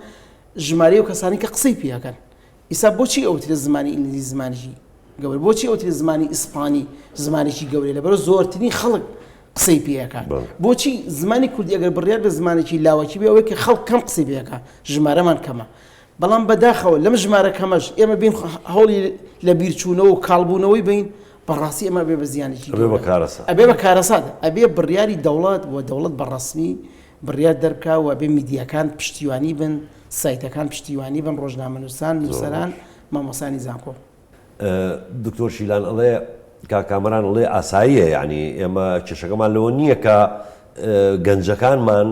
ژمارە و کەسانی کە قسەی پێەکەن ئیسا بۆچی ئەوتری لە زمانی ئینگلیزی زمانیی گەورە بۆچی ئەوتری لە زمانی ئیسپانی زمانێکی گەورەی لەبەرەوە زۆرترین خەڵک قسەی پێەکان بۆچی زمانی کوردی ئەگەر بڕیار بە زمانێکی لاوەکی بێ ئەوەی کە خەڵک کەم قسەی پێەکە ژمارەمان کەمە بەڵام بەداخەوە لەم ژمارە کەمەش ئێمە بین هەوڵی لە بیرچوونەوە و کاڵبوونەوەی بین بەڕاستی ئەمە بێ بە زیانێکی ئەبێ بە کارەسات ئەبێ بڕیاری دەوڵەت و دەوڵەت بەڕەسمی بڕیار دەرکا و ئەبێ میدیاکان پشتیوانی بن سایتەکان پشتیوانی بن ڕۆژنامەنووسان نووسەران مامۆسانی زانکۆ دکتۆر شیلان ئەڵێ کاکامەران ئەڵێ ئاساییە یعنی ئێمە کێشەکەمان لەوە نییە کە گەنجەکانمان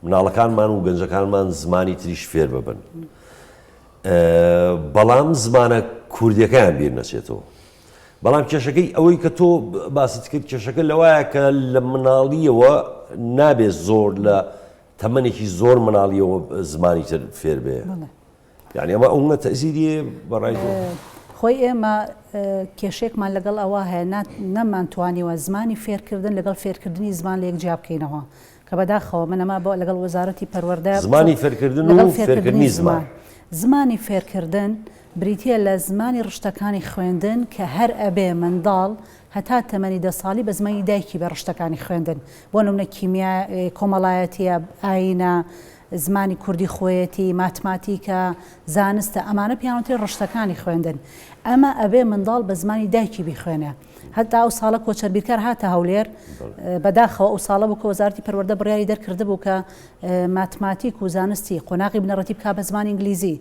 مناڵەکانمان و گەنجەکانمان زمانی تریش فێر ببن بەڵام زمانە کوردیەکەیان بیر نەچێتەوە بەڵام کێشەکەی ئەوەی کە تۆ باست کرد کێشەکە لەوایە کە لە مناڵیەوە نابێت زۆر لە تەمەنێکی زۆر مناڵیەوە زمانی تر فێر بێ یعنی ئەمە ئەوە تەزیریە بەڕای تۆ خۆی ئێمە کێشێکمان لەگەڵ ئەوە هەیە نەمانتوانیوە زمانی فێرکردن لەگەڵ فێرکردنی زمان لە یەکجیا بکەینەوە کە بەداخەوە منەما بۆ لەگەڵ وەزارەتی پەروەردە زمانی فێرکردن و فێرکردنی زمانی فێرکردن بریتە لە زمانی ڕشتەکانی خوێندن کە هەر ئەبێ منداڵ هەتا تەمەنی 10 ساڵی بە زمانی دایکی بە ڕشتەکانی خوێندن بۆ نمونە کیمیا کۆمەڵایەتیە ئاینە زمانی کوردی خۆیەتی ماتماتیکە زانستە ئەمانە پیاوەتری ڕشتەکانی خوێندن ئەمە ئەبێ منداڵ بە زمانی دایکی بیخوێنێ هەتا ئەو ساڵە کۆچەربیرکار هاتە هەولێر بەداخەوە ئەو ساڵە بوو کە وەزارەتی پەروەردە بڕیاری دەرکرده بوو کە ماتماتیک و زانستی قۆناغی بنەڕەتی بکا بە زمانی ئینگلیزی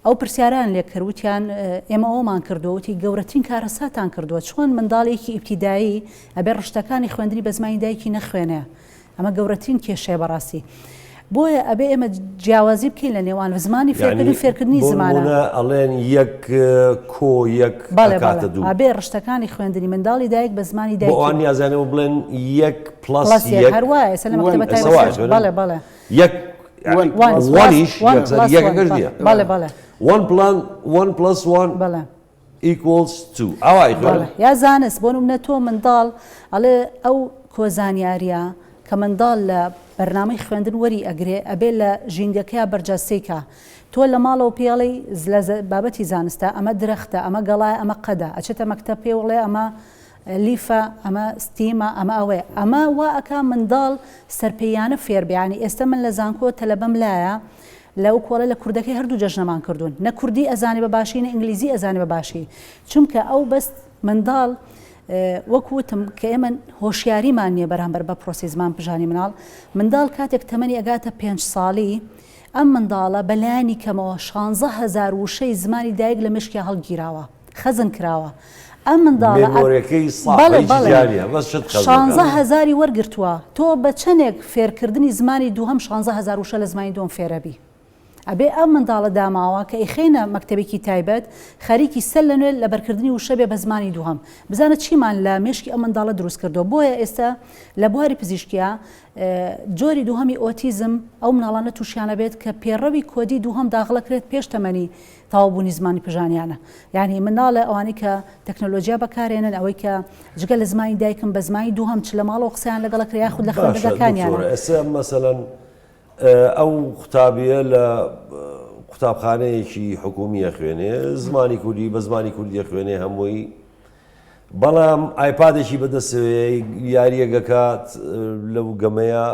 ئەو پرسیاران لێ کردوتیان ئێمە ئەومان کردووەتی گەورەترین کارەساتان کردووە چۆن منداڵێکی ئیبتیدایی ئەبێ ڕشتەکانی خوێندنی بە زمانی دایکی نەخوێنێ ئەمە گەورەترین کێشەیە بەڕاستی بۆیە ئەبێ ئێمە جیاوازی بکەین لە نێوان زمانی فێرکردن و فێرکردنی زمانە ئەڵێن یەک کۆ یەک کاتە دوو ئەبێ ڕشتەکانی خوێندنی منداڵی دایک بە زمانی دایک بۆ ئەوان یازانەوە بڵێن یەک پلس یەک هەروایە سە لە مەکتەبەتای بەڵێ یەک وانیش یەکەکەش نییە. بەڵێ 1+1 بەڵێ equals 2 ئەوای خوێنە. یا زانست بۆ نمونە تۆ منداڵ ئەڵێ ئەو کۆزانیاریە کە منداڵ لە بەرنامەی خوێندن وەری ئەگرێ ئەبێ لە ژینگەکەی بەرجەستەیکە تۆ لە ماڵەوە پێڵی بابەتی زانستە ئەمە درەختە ئەمە گەڵایە ئەمە قەدە ئەچێتە مەکتەب پێ وڵێ ئەمە لیفە ئەمە ستیمە ئەمە ئەوەیە ئەمە وا ئەکا منداڵ سەرپەیانە فێربیانی ئێستا من لە زانکۆ تەلەبەم لایە لەو کۆڵە لە کوردەکەی هەردوو جەژنەمان کردوون نە کوردی ئەزانی بە باشی نە ئینگلیزی ئەزانی بە باشی چونکە ئەو بەست منداڵ وەکوتم کە ئێمە هۆشیاریمان نییە بەرامبەر بە پرۆسی زمان پژانی مناڵ منداڵ کاتێک تەمەنی ئەگاتە 5 ساڵی ئەم منداڵە بەلایانی کەمەوە 16,000 وشەی زمانی دایک لە مشکی هەڵگیراوە خەزن کراوە ئەم منداڵە 16,000 وەرگرتووە تۆ بە چەندێک فێرکردنی زمانی دووهەم 16,000 وشە لە زمانی دوم فێرەبی ئەبێ ئەم منداڵە داماوە کە ئیخێنە مەکتەبێکی تایبەت خەریکی سەر لە نوێ لە بەرکردنی وشە بێ بە زمانی دووهەم بزانە چیمان لە مێشکی ئەم منداڵە دروست کردەوە بۆیە ئێستا لە بواری پزیشکیە جۆری دووهەمی ئۆتیزم ئەو مناڵانە تووشیانە بێت کە پێڕەوی کۆدی دووهەم داخڵەکرێت پێش تەمەنی تاوابوونی زمانی پژانیانە یعنی مناڵە ئەوانەی کە تەکنۆلۆژیا بەکارێنن ئەوەی کە جگە لە زمانی دایکم بە زمانی دووهەم چ لە ماڵەوە قسەیان لەگەڵە کرا خود لە خوێندەکانیانە مەسەلەن ئەو قوتابیە لە قوتابخانەیەکی حکومیە خوێنێ زمانی کوردی بە زمانی کوردی خوێنێ هەمووی بەڵام ئایپادێکی بەدەستەوێ یاریەکەکات لەو گەمەیە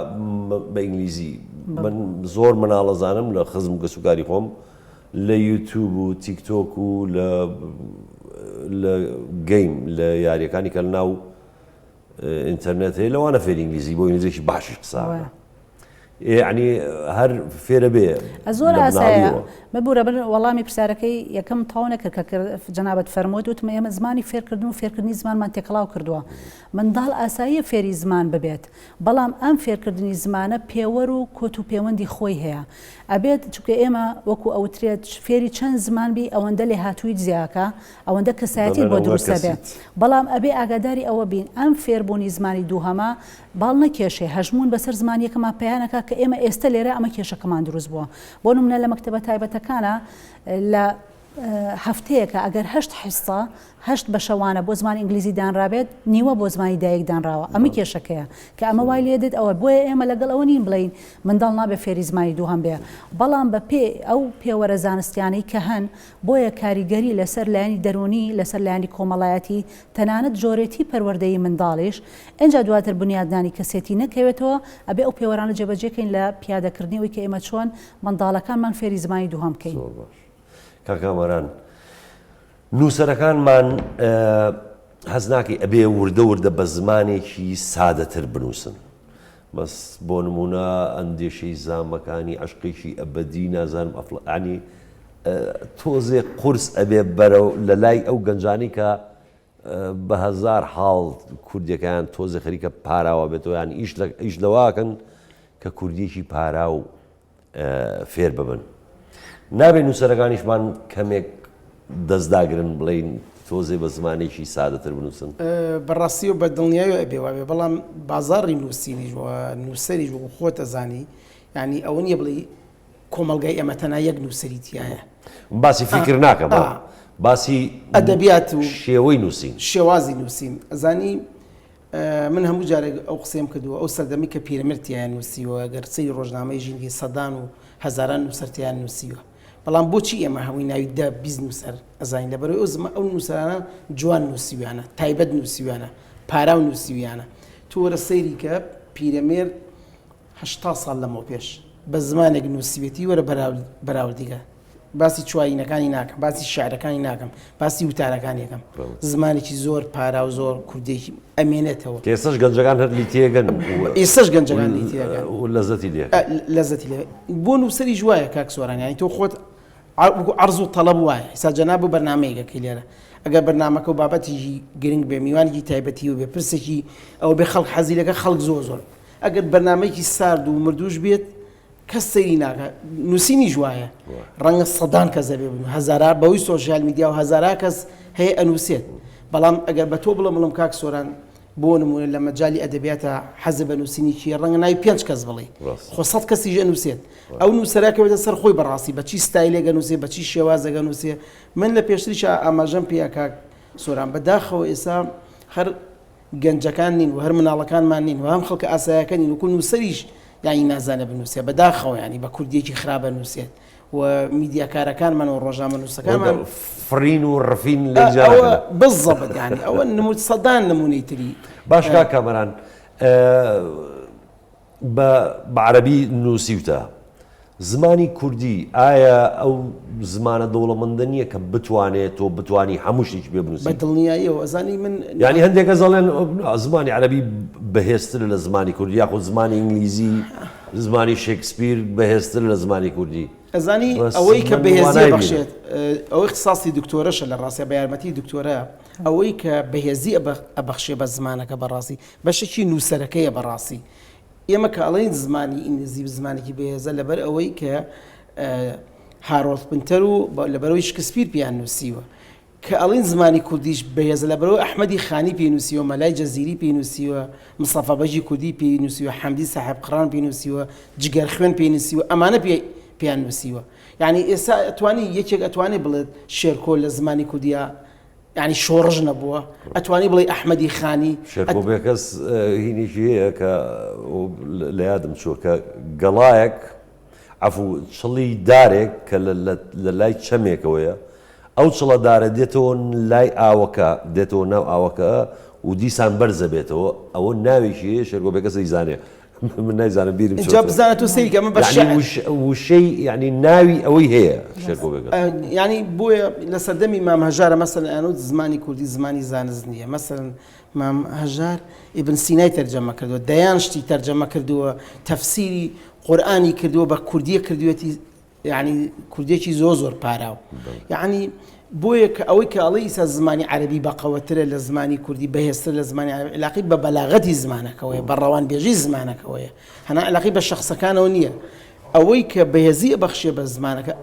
بە ئینگلیزی من زۆر مناڵەزانم لە خزم گەسوکاری خۆم لە یوتیوب و تیکتۆک و لە گەیم لە یاریەکانی کە لە ناو ئینتەرنێت هەیە لەوانە فێر ئینگلیزی بۆ ئینگلیزیێکی باشی قساکە یعنی هەر فێرە بێ زۆر ئاسایە مەبوورە بن وەڵامی پرسیارەکەی یەکەم تاو نەکرد کە جەنابەت فەرمووت وتمە ئێمە زمانی فێرکردن و فێرکردنی زمانمان تێکەڵاو کردووە منداڵ ئاساییە فێری زمان ببێت بەڵام ئەم فێرکردنی زمانە پێوەر و کۆت و پەیوەندی خۆی هەیە ئەبێت چونکە ئێمە وەکو ئەوترێت فێری چەند زمان بی ئەوەندە لێ هاتووی زیاکە ئەوەندە کەسایەتی بۆ دروستە بێت بەڵام ئەبێ ئاگاداری ئەوە بین ئەم فێربوونی زمانی دووهەمە باڵ نەکێشێ هەژمون بەسەر زمانیەکەمان پەیانەکە کە ئێمە ئێستا لێرە ئەمە کێشەکەمان دروست بووە بۆ نمونە لە مەکتەبە تایبەتەکانە لە هەفتەیەکە ئەگەر 8 حیسە 8 بەشەوانە بۆ زمانی ئینگلیزی دانرابێت نیوە بۆ زمانی دایک دانراوە ئەمە کێشەکەیە کە ئەمە وای لێدێت ئەوە بۆیە ئێمە لەگەڵ ئەوە نین بڵین منداڵ نابێ فێری زمانی دووهەم بێ بەڵام بە پێ ئەو پێوەرە زانستیانەی کە هەن بۆیە کاریگەری لەسەر لایانی دەرونی لەسەر لایانی کۆمەڵایەتی تەنانەت جۆرێتی پەروەردەی منداڵیش ئەنجا دواتر بنیادنانی کەسێتی نەکەوێتەوە ئەبێ ئەو پێوەرانە جێبەجێکەین لە پیادەکردنیەوەی کە ئێمە چۆن منداڵەکانمان فێری زمانی دووهەم بکەین. کاکامەران نووسەرەکانمان حەز ناکەی ئەبێ وردە وردە بە زمانێکی سادەتر بنووسن بەس بۆ نمونە ئەندێشەی زامەکانی عشقێکی ئەبەدی نازانم ئەفڵانی تۆزێ قورس ئەبێ بەرەو لە لای ئەو گەنجانی کە بە هەزار حاڵ کوردیەکان تۆزێ خەریکە پاراوە بێتەوە یانی ئیش لەواکەن کە کوردیەکی پارا و فێر ببن نابێت نووسەرەکانیشمان کەمێک دەستداگرن بڵین تۆزێ بە زمانێکی سادەتر بنووسن بەڕاستی و بە دڵنیایی ئەبێواێ بەڵام بازاڕی نووسینیش نووسەریش و خۆتە زانی ینی ئەوە نیە بڵێ کۆمەلگای ئەمە تەنها یەک نووسریتیایە باسی فکر ناکەم باسی ئەدەبیات و شێوەی نووسین شێوازی نووسین ئەزانی من هەموو جارێک ئەو قسەم کردووە ئەو سەردەمی کە پیرەمرتیان نووسیوە گەرچەی ڕۆژنامەی ژینگی سەدان و هەزاران نووسەرتیان نووسیوە بەڵام بۆچی ئێمە هەمووی ناوی دا بیست نووسەر ئەزانین لەبەرەوەی ئەو نووسەرانە جوان نووسیویانە تایبەت نووسیویانە پارا و نووسیویانە تو وەرە سەیری کە پیرەمێر 80 ساڵ لەمەوە پێش بە زمانێک نووسیوێتی وەرە بەراوردیگە باسی چوایینەکانی ناکەم باسی شعرەکانی ناکەم باسی وتارەکانی یەکەم زمانێکی زۆر پارا و زۆر کوردێکی ئەمێنێتەوە ئێستاش گەنجەکان هەر لیتێگەن ئێستاش گەنجەکان لیتێگەن و لەزەتی لێ لەزەتی لێ بۆ نووسەری جوایە کاک سۆران یانی تۆ خۆت عەرز و تەڵەب وایە ئێستا جەناب و بەرنامەیەکەکەی لێرە ئەگەر بەرنامەکە و بابەتێکی گرنگ بێ میوانێکی تایبەتی و بێ پرسێکی ئەوە بێ خەڵک حەزی لەکە خەڵک زۆر ئەگەر بەرنامەیەکی سارد و مردوش بێت کەس سەیری ناکە نووسینی جوایە ڕەنگە سەدان کەس دەبێ بن هەزاران بەوەی سۆشیال میدیا و هەزاران کەس هەیە ئەنووسێت بەڵام ئەگەر بە تۆ بڵم کاک سۆران بۆ نمونە لە مەجای ئەدەبیاتە حەزە بە نووسینی ڕەنگە ناوی 5 کەس بڵێ خۆ 100 کەسی ژە نووسێت ئەو نووسەراکەوێتە سەر خۆی بەڕاستی بەچی ستایلێگە نووسێ بەچی شێوازەگە نووسێ من لە پێشتریش ئاماژەم پێیا کاک سۆران بەداخەوە ئێستا هەر گەنجەکان نین و هەر مناڵەکانمان نین و هەم خەڵکە ئاسایەکە نین وکو نووسەریش یانی نازانە بنووسێ بەداخەوە ینی بە کوردیەکی خراپە نووسێت و میدیاکارەکانمان و ڕۆژنامە نووسەکانمان فرین و ڕفین ئەوە بزەبت ینی ئەوە نمود سەدان نمونەی تری باشکا کامەران بە عەرەبی نووسیوتە زمانی کوردی ئایا ئەو زمانە دەوڵەمەندە نییە کە بتوانێت تۆ بتوانی هەموو شتێک پێ بنووسی بە دڵنیاییەوە ئەزانی من ینی هەندێک ئەزەڵێن زمانی عەرەبی بەهێزتر لە زمانی کوردی یاخود زمانی ئینگلیزی زمانی شێکسپیر بەهێزتر لە زمانی کوردی ئەزانی ئەوەی کە بەهێزی بەخشێت ئەوەی اختصاصی دکتۆرەشە لە ڕاستە بە یارمەتی دکتۆرە ئەوەی کە بەهێزی ئەبەخشێ بە زمانەکە بەڕاستی بەشێکی نووسەرەکەیە بەڕاستی ئێمە کە ئەڵێن زمانی ئینگلیزی زمانێکی بەهێزە لەبەر ئەوەی کە هارۆڵد پنتەر و لەبەرەوەی شکسپیر پیان نووسیوە کە ئەڵین زمانی کوردیش بەهێزە لەبەرەوە ئەحمەدی خانی پێنووسیوە مەلای جەزیری پێنووسیوە مستەفا بەژی کوردی پێنووسیوە حەمدی ساحب قڕان پێنووسیوە جگەر خوێن پێنووسیوە ئەمانە پیان نووسیوە یعنی ئێستا ئەتوانی یەکێک ئەتوانێت بڵێت شێرکۆ لە زمانی کوردیا ینی شۆڕژ نەبووە ئەتوانی بڵێ ئەحمەدی خانی شێرکۆ بێکەس هینێکی هەیە کە لە یادم چووە کە گەڵایەک عەفوو چڵی دارێک کە لە لای چەمێکەوەیە ئەو چڵە دارە دێتەوە لای ئاوەکە دێتەوە ناو ئاوەکە و دیسان بەرزە بێتەوە ئەوە ناوێکی شێرکۆ بێکەس ئیزانێ من نایزانم بیرم اینجا بزانە تۆ سەیری کە من بە وشەی یعنی ناوی ئەوەی هەیە شێرکۆ بێکەس ینی بۆیە لە سەردەمی مام هەژارە مەسەلەن ئەنووت زمانی کوردی زمانی زانست نییە مەسەلەن مام هەژار ئیبن سینای تەرجەمە کردووە دەیان شتی تەرجەمە کردووە تەفسیری قورئانی کردووە بە کوردیە کردوێتی یعنی کوردیەکی زۆر پاراو یعنی بۆیە کە ئەوەی کە ئەڵێ ئیسا زمانی عەرەبی بەقەوەترە لە زمانی کوردی بەهێزتر لە زمانی عەرەبی علاقەی بە بەلاغەتی زمانەکەوەیە بە ڕەوانبێژی زمانەکەوەیە هەنا علاقەی بە شەخسەکانەوە نییە ئەوەی کە بەهێزی بەخشێ بە زمانەکە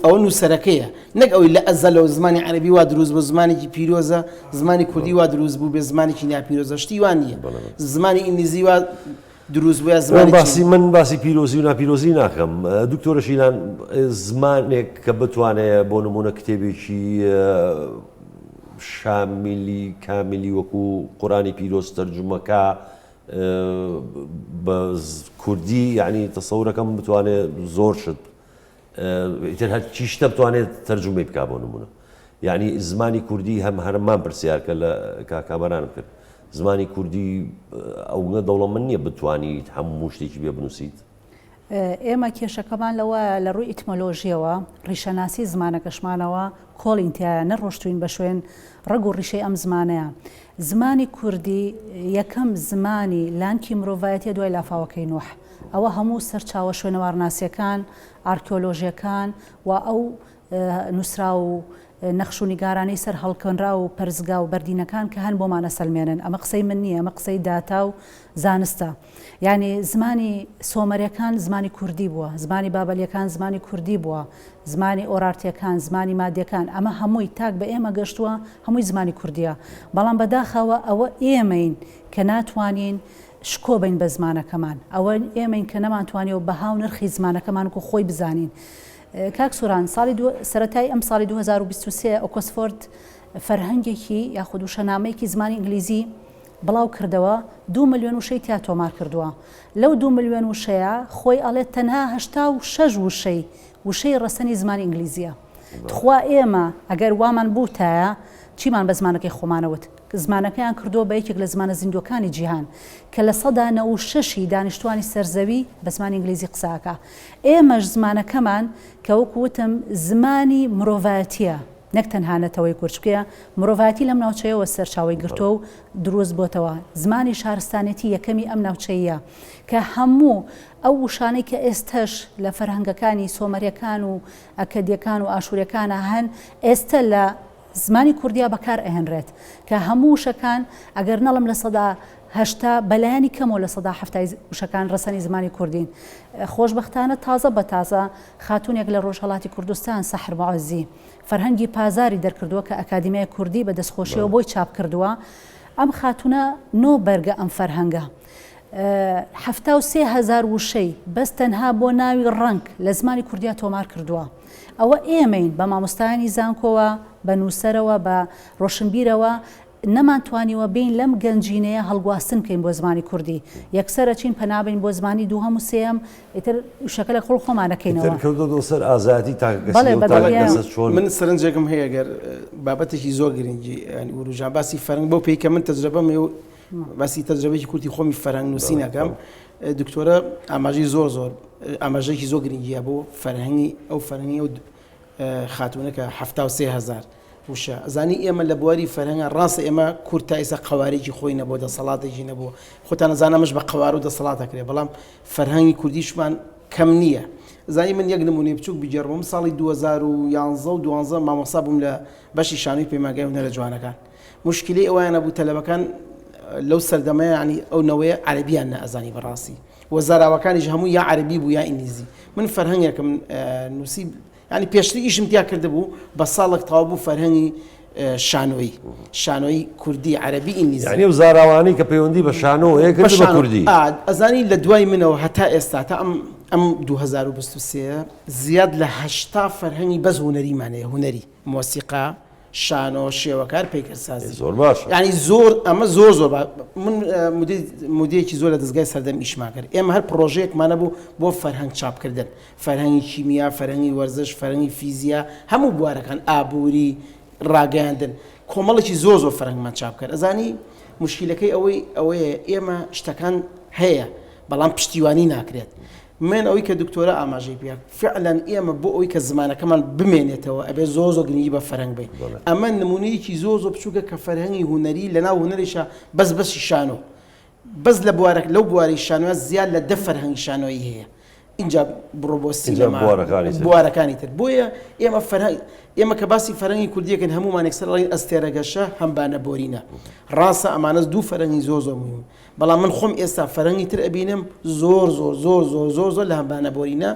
ئەوە نووسەرەکەیە نەک ئەوەی لە ئەزەلەوە زمانی عەرەبی وا دروست بۆ زمانێکی پیرۆزە زمانی کوردی وا دروست بوو بێ زمانێکی ناپیرۆزە شتی وان نییە زمانی ئینگلیزی وا دروست بووە زمانی من باسی پیرۆزی و ناپیرۆزی ناکەم دکتۆرە شیلان زمانێک کە بتوانێت بۆ نمونە کتێبێکی شامیلی کامیلی وەکو قورئانی پیرۆز تەرجومەکە بە کوردی یعنی تەسەورەکەم بتوانێت زۆر شت ئیتر هەر چی شتە بتوانێت تەرجمەی بکات بۆ نمونە یعنی زمانی کوردی هەرمان پرسیار کە لە کامەرانم کرد زمانی کوردی ئەوە دەوڵەمەند نییە بتوانیت هەموو شتێکی بێ بنووسیت ئێمە کێشەکەمان لەوە لە ڕووی ئیتمۆلۆژیەوە ڕیشەناسی زمانەکەشمانەوە کۆڵینتیایە نەڕۆشتوین بە شوێن ڕەگ و ڕیشەی ئەم زمانەیە زمانی کوردی یەکەم زمانی لانکی مرۆڤایەتیە دوای لافاوەکەی نوح ئەوە هەموو سەرچاوە شوێنەوارناسیەکان ئارکێۆلۆژیەکان و ئەو نووسرا و نەخش و نیگارانەی سەر هەڵکەنرا و پەرزگا و بەردینەکان کە هەن بۆمانە سەلمێنن ئەمە قسەی من نییە ئەمە قسەی داتا و زانستە یعنی زمانی سۆمەریەکان زمانی کوردی بووە زمانی بابلیەکان زمانی کوردی بووە زمانی ئۆرارتیەکان زمانی مادیەکان ئەمە هەمووی تاک بە ئێمە گەشتووە هەمووی زمانی کوردیە بەڵام بەداخەوە ئەوە ئێمەین کە ناتوانین شکۆ بین بە زمانەکەمان ئەوە ئێمەین کە نەمانتوانێت و بەهاو نرخی زمانەکەمان و خۆی بزانین کاک سووران ساڵی سەرەتای ئەم ساڵی 2023 ئۆکسفۆرد فەرهەنگێکی یاخود وشەنامەیەکی زمانی ئینگلیزی بڵاو کردەوە 2 ملیۆن وشەی تیا تۆمار کردووە لەو 2 ملیۆن وشەیە خۆی ئەڵێت تەنها 86 وشەی ڕەسەنی زمانی ئینگلیزیە خوا ئێمە ئەگەر وامان بووتایە چیمان بە زمانەکەی خۆمانەوت زمانەکەیان کردووە بە یەکێک لە زمانە زیندوەکانی جیهان کە لە 96 دانیشتوانی سەرزەوی بە زمانی ئینگلیزی قساکە ئێمەش زمانەکەمان کە وەکوتم زمانی مرۆڤایەتیە نەک تەنها نەتەوەی کورچکەیە مرۆڤایەتی لەم ناوچەیەوە سەرچاوی گرتووە و دروست بۆتەوە زمانی شارستانێتی یەکەمی ئەم ناوچەیە کە هەموو ئەو وشانەی کە ئێستش لە فەرهەنگەکانی سۆمەریەکان و ئەکەدیەکان و ئاشوورەکانە هەن ئێستا لە زمانی کوردیا بەکار ئەهێنرێت کە هەموو وشەکان ئەگەر نەڵم لە سەدا هەشتا بەلایانی کەمەوە لە سەدا هەفتای وشەکان ڕەسەنی زمانی کوردین خۆشبەختانە تازە بە تازە خاتونێک لە ڕۆژهەڵاتی کوردستان سەحر مەعەزی فەرهەنگی پازاری دەرکردووە کە ئەکادیمیای کوردی بە دەستخۆشیەوە بۆی چاپ کردووە ئەم خاتونە نۆ بەرگە ئەم فەرهەنگە 73,000 وشەی بەس تەنها بۆ ناوی ڕنگ لە زمانی کوردیا تۆمار کردووە. ئەوە ئێمەین بە مامۆستایانی زانکۆوە بە نووسەرەوە بە ڕۆشنبیرەوە نەمانتوانیوە بین لەم گەنجینەیە هەڵگواستن بکەین بۆ زمانی کوردی یەکسەرە چین پەنابین بۆ زمانی دووهەم و سێم ئیتر شەکە لە خۆڵ خۆمانەکەینەوە سەر ئازادی من سەرنجێکم هەیە گەر بابەتێکی زۆر گرنگی وروژان باسی فەرنگ بۆ پێی کە من تەجربەم باسی تەجربەیەکی کورتی خۆمی فەرهەنگ نووسی نەکەم دکتۆرە ئاماژەی زۆر ئاماژەیەکی زۆر گرنگیە بۆ فەرهەنگی ئەو فەرهەنگی و خاتونە کە 73,000 وشە ئەزانی ئێمە لە بواری فەرهەنگە ڕاستە ئێمە کورد تا ئێستا قەوارێکی خۆی نەبوو دەسەڵاتێکی نەبوو خۆتان نەزانەمەش بە قەوار و دەسەڵاتەکرێ بەڵام فەرهەنگی کوردیشمان کەم نییە. زانی من یەک نمونەی بچووک بیجێڕم ساڵی 2011 و 2012 مامۆستا بووم لە بەشی شانۆی پەیمانگای هونەرە جوانەکان مشکلەی ئەویانە بوو تەلەبەکان لەو سەردەمەیە ینی ئەو نەوەیە عەرەبییان نەئەزانی بەڕاستی وەزاراوەکانیش هەموو یا عەرەبی بوو یا ئینگلیزی من فەرهەنگێکم نووسی ینی پێشتر ئیشم تیا کرده بوو بە ساڵێک تەواو بوو فەرهەنگی شانۆی کوردی عەرەبی ئینگلیزی یعنی وزاراوانی کە پەیوەندی بە شانۆ کرد بە کوردی ئەزانی لە دوای منەوە هەتا ئێستا تا ئەم 2023 زیاد لە 80 فەرهەنگی بەس هونەریمانەیە هونەری مۆسیقا شانۆ شێوەکار پێکردسازی زۆر باش ینی زۆر ئەمە زۆر من مودەیەکی زۆر لە دەستگای سەردەم ئیشمان کرد ئێمە هەر پرۆژەیەکمانە بوو بۆ فەرهەنگ چاپکردن فەرهەنگی کیمیا فەرهەنگی وەرزش فەرهەنگی فیزیا هەموو بوارەکان ئابووری ڕاگەاندن کۆمەڵێکی زۆر فەرهەنگمان چاپ کرد ئەزانی مشکلەکەی ئەوەیە ئێمە شتەکان هەیە بەڵام پشتیوانی ناکرێت من ئەوەی کە دکتۆرە ئاماژەی پێ فعلەن ئێمە بۆ ئەوەی کە زمانەکەمان بمێنێتەوە ئەبێ زۆر گرنگی بە فەرهەنگ بین ئەمە نمونەیەکی زۆر بچووکە کە فەرهەنگی هونەری لەناو هونەریشە بەسی شانۆ بەس لە بوارەك لەو بواری شانۆە زیاد لە 10 فەرهەنگی شانۆیی هەیە اینجا بڕۆ بۆ سینەما بوارەکانی تر بۆیە ئێمە کە باسی فەرهەنگی کوردیەکەن هەمومان یەکسەر ڕێین ئەستێرەگەشە هەم بانەبۆرینە ڕاستە ئەمانەس دوو فەرهەنگی زۆر مهم بەڵام من خۆم ئێستا فەرهەنگی تر ئەبینم زۆر لە هەمبانەبۆرینە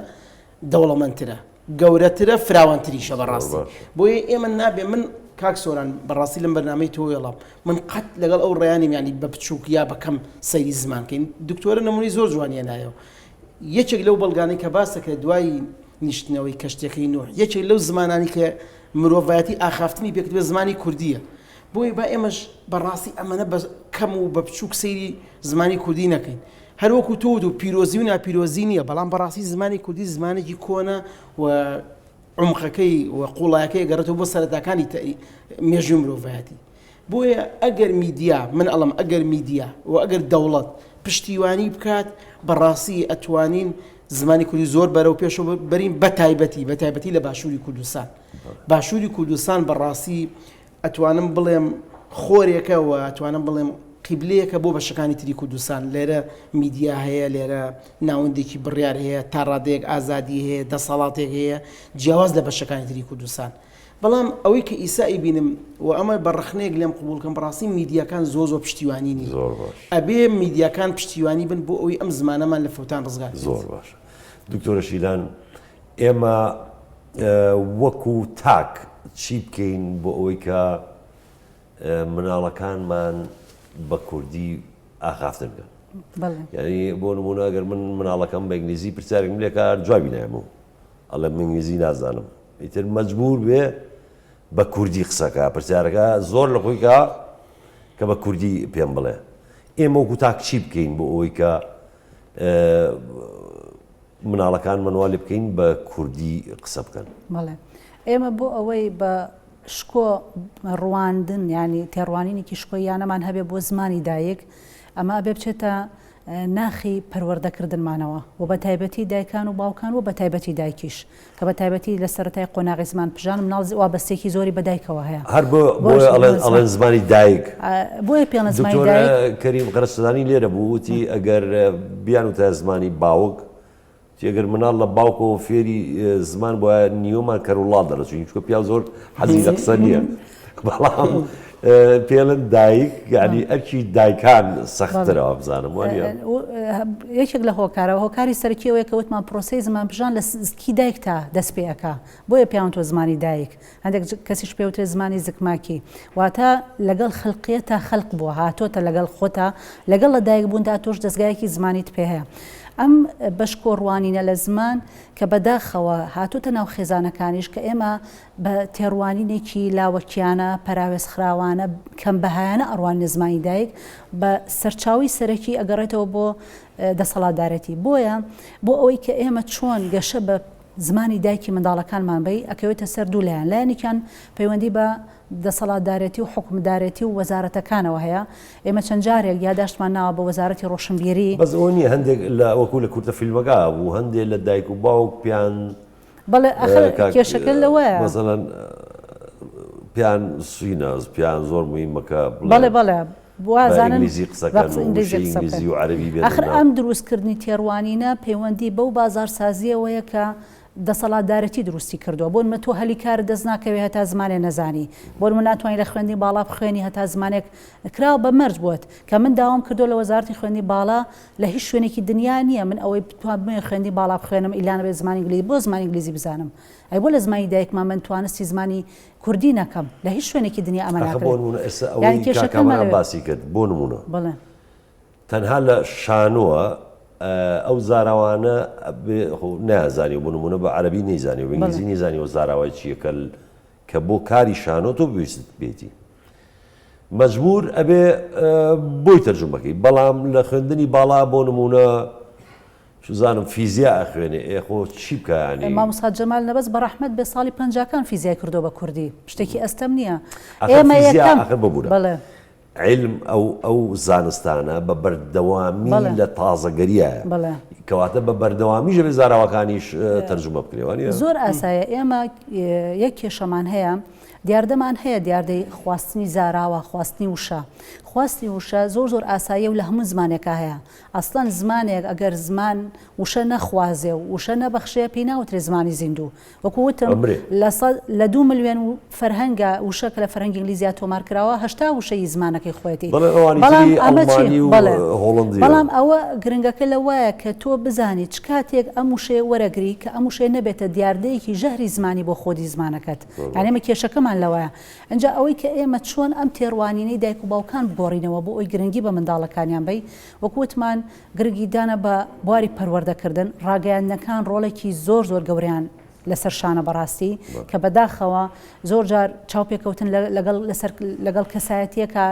دەوڵەمەندترە گەورەترە فراوانتریشە بەڕاستی بۆیە ئێمە نابێ من کاک سۆران بەڕاستی لەم بەرنامەی تۆ وێڵام من قەت لەگەڵ ئەو ڕێیانی ینی بە بچووک یا بەکەم سەیری زمانکەین دکتۆرە نمونی زۆر جوانیە نایەوە یەکێک لەو بەڵگانەی کە باسەکە دوای نیشتنەوەی کەشتەکەی نوح یەکێک لەو زمانانی کە مرۆڤایەتی ئاخافتنی پێکردوە زمانی کوردیە بۆی با ئێمەش بەڕاستی ئەمەنە بە کەم و بە بچووک سەیری زمانی کوردی نەکەین هەروەکو تۆ و پیرۆزی و ناپیرۆزی نییە بەڵام بەڕاستی زمانی کوردی زمانێکی کۆنە و عمقەکەی و قوڵایەکەی گەڕێتەوە بۆ سەرەتاکانی مێژووی مرۆڤایەتی بۆیە ئەگەر میدیا من ئەڵم ئەگەر میدیا و ئەگەر دەوڵەت پشتیوانی بکات بەڕاستی ئەتوانین زمانی کوردی زۆر بەرەو پێشەوە بەرین بە تایبەتی لە باشووری کوردستان بەڕاستی ئەتوانم بڵێم خۆرێکە و ئەتوانم بڵێم قیبلەیەکە بۆ بەشەکانی تری کوردستان لێرە میدیا هەیە لێرە ناوەندێکی بڕیار هەیە تا ڕادەیەک ئازادی هەیە دەسەڵاتێک هەیە جیاواز لە بەشەکانی تری کوردستان بەڵام ئەوەی کە ئیسایی بینم و ئەمە بەڕخنەیەک لێم قبولکەم بەڕاستی میدیاکان زۆر پشتیوانی نی ئەبێ میدیاکان پشتیوانی بن بۆ ئەوەی ئەم زمانەمان لە فەوتان ڕزگار زۆر باش دکتۆرە شیلان ئێمە وەکو تاک چی بکەین بۆ ئەوەی کە مناڵەکانمان بە کوردی ئاخافتن بکەن یعنی بۆ نمونە ئەگەر من مناڵەکەم بە ئینگلیزی پرسیارێکم لێ کار جوابی نایەمەوە ئەڵێ من ئینگلیزی نازانم ئیتر مەجبور بێ بە کوردی قسەکە پرسیارەکە زۆر لە خۆی کە بە کوردی پێم بڵێ ئێمە وەکو تاک چی بکەین بۆ ئەوەی کە مناڵەکان منواڵی بکەین بە کوردی قسە بکەن بەڵێ ئێمە بۆ ئەوەی بە شکۆ ڕواندن ینی تێڕوانینێکی شکۆیانەمان هەبێ بۆ زمانی دایک ئەمە ئەبێ بچێتە ناخی پەروەردەکردنمانەوە و بە تایبەتی دایکان و باوکان و بە تایبەتی دایکیش کە بە تایبەتی لە سەرەتای قۆناغی زمان پژان مناڵ وابەستێکی زۆری بە دایکەوە هەیە هەر بۆ ئەڵێن زمانی دایک بۆیە پێڵێن زمانی دایک کەریم قەرەسەدانی لێرە بوو وتی ئەگەر بیان و تا زمانی باوک ئەگەر مناڵ لە باوکەوە فێری زمان بۆە نیۆمان کەروڵات دەڕچین چکە پیا زۆر حەزی لە قسە نییە بەڵام پێڵن دایک یعنی ئەرکی دایکان سەختترەوە بزانم وانە یەکێک لە هۆکارەوە هۆکاری سەرکیەوەی کە وتمان پرۆسی زمانپژان لە زکی دایک تا دەست پێەکە بۆیە پیاوان تۆ زمانی دایک هەندێک کەسیش پێوترێت زمانی زگماکی واتە لەگەڵ خەڵقیە تا خەڵق بووە هاتۆتە لەگەڵ خۆتە لەگەڵ لە دایک بوون تا تۆش دەستگایەکی زمانیت پێ هەیە ئەم بەش کۆڕوانینە لە زمان کە بەداخەوە هاتوتە ناو خێزانەکانیش کە ئێمە بە تێڕوانینێکی لاوەکیانە پەراوێزخراوانە کەم بەهایانە ئەڕوان زمانی دایک بە سەرچاوی سەرەکی ئەگەڕێتەوە بۆ دەسەڵاتدارەتی بۆیە بۆ ئەوەی کە ئێمە چۆن گەشە بە زمانی دایکی منداڵەکانمان بی ئەکەوێتە سەر دوو لایەن لایەنێکیان پەیوەندی بە دەسەڵاتدارەتی و حکومدارەتی و وەزارەتەکانەوە هەیە ئێمە چەند جارێک یاداشتمان ناوە بە وەزارەتی ڕۆشنبیری بەس ئەوە نیە هەندێک لە وەکو لە کورتە فیلمەکە بوو هەندێک لە دایک و باوک پیان بەڵێ کێشەکە لەوەیە مەسەڵەن پیان سوینەز پیان زۆر مهمەکە بەڵێ بەڵێ وازانن ئینگلیزی قسەکەن ئینگلیزی و عەرەبی بێت ئەخر ئەم دروستکردنی تێڕوانینە پەیوەندی بەو بازارسازیەوەیە کە دەسەڵاتدارەتی دروستی کردووە بۆ من تۆ هەلی کار دەست ناکەوێت هەتا زمانێ نەزانی بۆ من ناتوانانی لە خوێندی باڵا بخوێنی هەتا زمانێک کراوە بە مەرج بووت کە من داوام کردو لە وەزارەتی خوێندی باڵا لە هیچ شوێنێکی دنیا نییە من ئەوەی بتوانم خوێندی باڵا بخوێنم ئیلانە بێ زمانی ئینگلیزی بۆ زمانی ئینگلیزی بزانم ئەی بۆ لە زمانی دایکمان من توانستی زمانی کوردی نەکەم لە هیچ شوێنێکی دنیا ئەمە ناکەم باسی کرد بۆ نمونە بڵێ تەنها لە شانووە ئەو زاراوانە نازانی بۆ نمونە بە عەرەبی نەیزانی و ئینگلیزی نەیزانی و زاراوای چیەکە کە بۆ کاری شانۆ تۆ بویست بێتی مەجبور ئەبێ بۆی تەرجمەکەی بەڵام لە خوێندنی باڵا بۆ نمونە زانم فیزیا ئەخوێنێ ئێخۆ چی بکەیانی مامۆستا جەمال نەبەست بە ڕەحمەت بێ ساڵی 50کان فیزیای کردو بە کوردی شتێکی ئەستەم نییە ئێمە یەکەم ببوورە علم ئەو زانستانە بە بەردەوامی لە تازەگەریە کەواتە بە بەردەوامیژە بێ زاراوەکانیش تەرجمە بکرێوانی زۆر ئاسایە ئێمە یەک کێشەمان هەیە دیاردەمان هەیە دیاردەی خواستنی زاراوە خواستنی وشە خواستی وشە زۆر زۆر ئاساییە و لە هەموو زمانێکە هەیە ئەسڵەن زمانێک ئەگەر زمان وشە نەخوازێ و وشە نەبەخشێ پێی ناوترێ زمانی زیندوو وەکووتم لە 2 ملیۆن فەرهەنگە وشە کە لە فەرهەنگی ئینگلیزیا تۆمارکراوە 80 وشەی زمانەکەی خۆەتی بەڵام ئەوە گرنگەکە لەوەیە کە تۆ بزانی چ کاتێک ئەم وشەیە وەرەگری کە ئەم وشەیە نەبێتە دیاردەیەکی ژەهری زمانی بۆ خۆدی زمانەکەت یعنی ئێمە کێشەکەمان لەوەیە ئەنجا ئەوەی کە ئێمە چۆن ئەم تێڕوانینەی دایک و باوکان بگۆڕینەوە بۆ ئەوی گرنگی بە منداڵەکانیان بی وەکووتمان گرنگیدانە بە بواری پەروەردەکردن ڕاگەیاندنەکان ڕۆڵێکی زۆر زۆر گەوریان لەسەر شانە بەڕاستی کە بەداخەوە زۆر جار چاوپێکەوتن لەگەڵ کەسایەتیە کە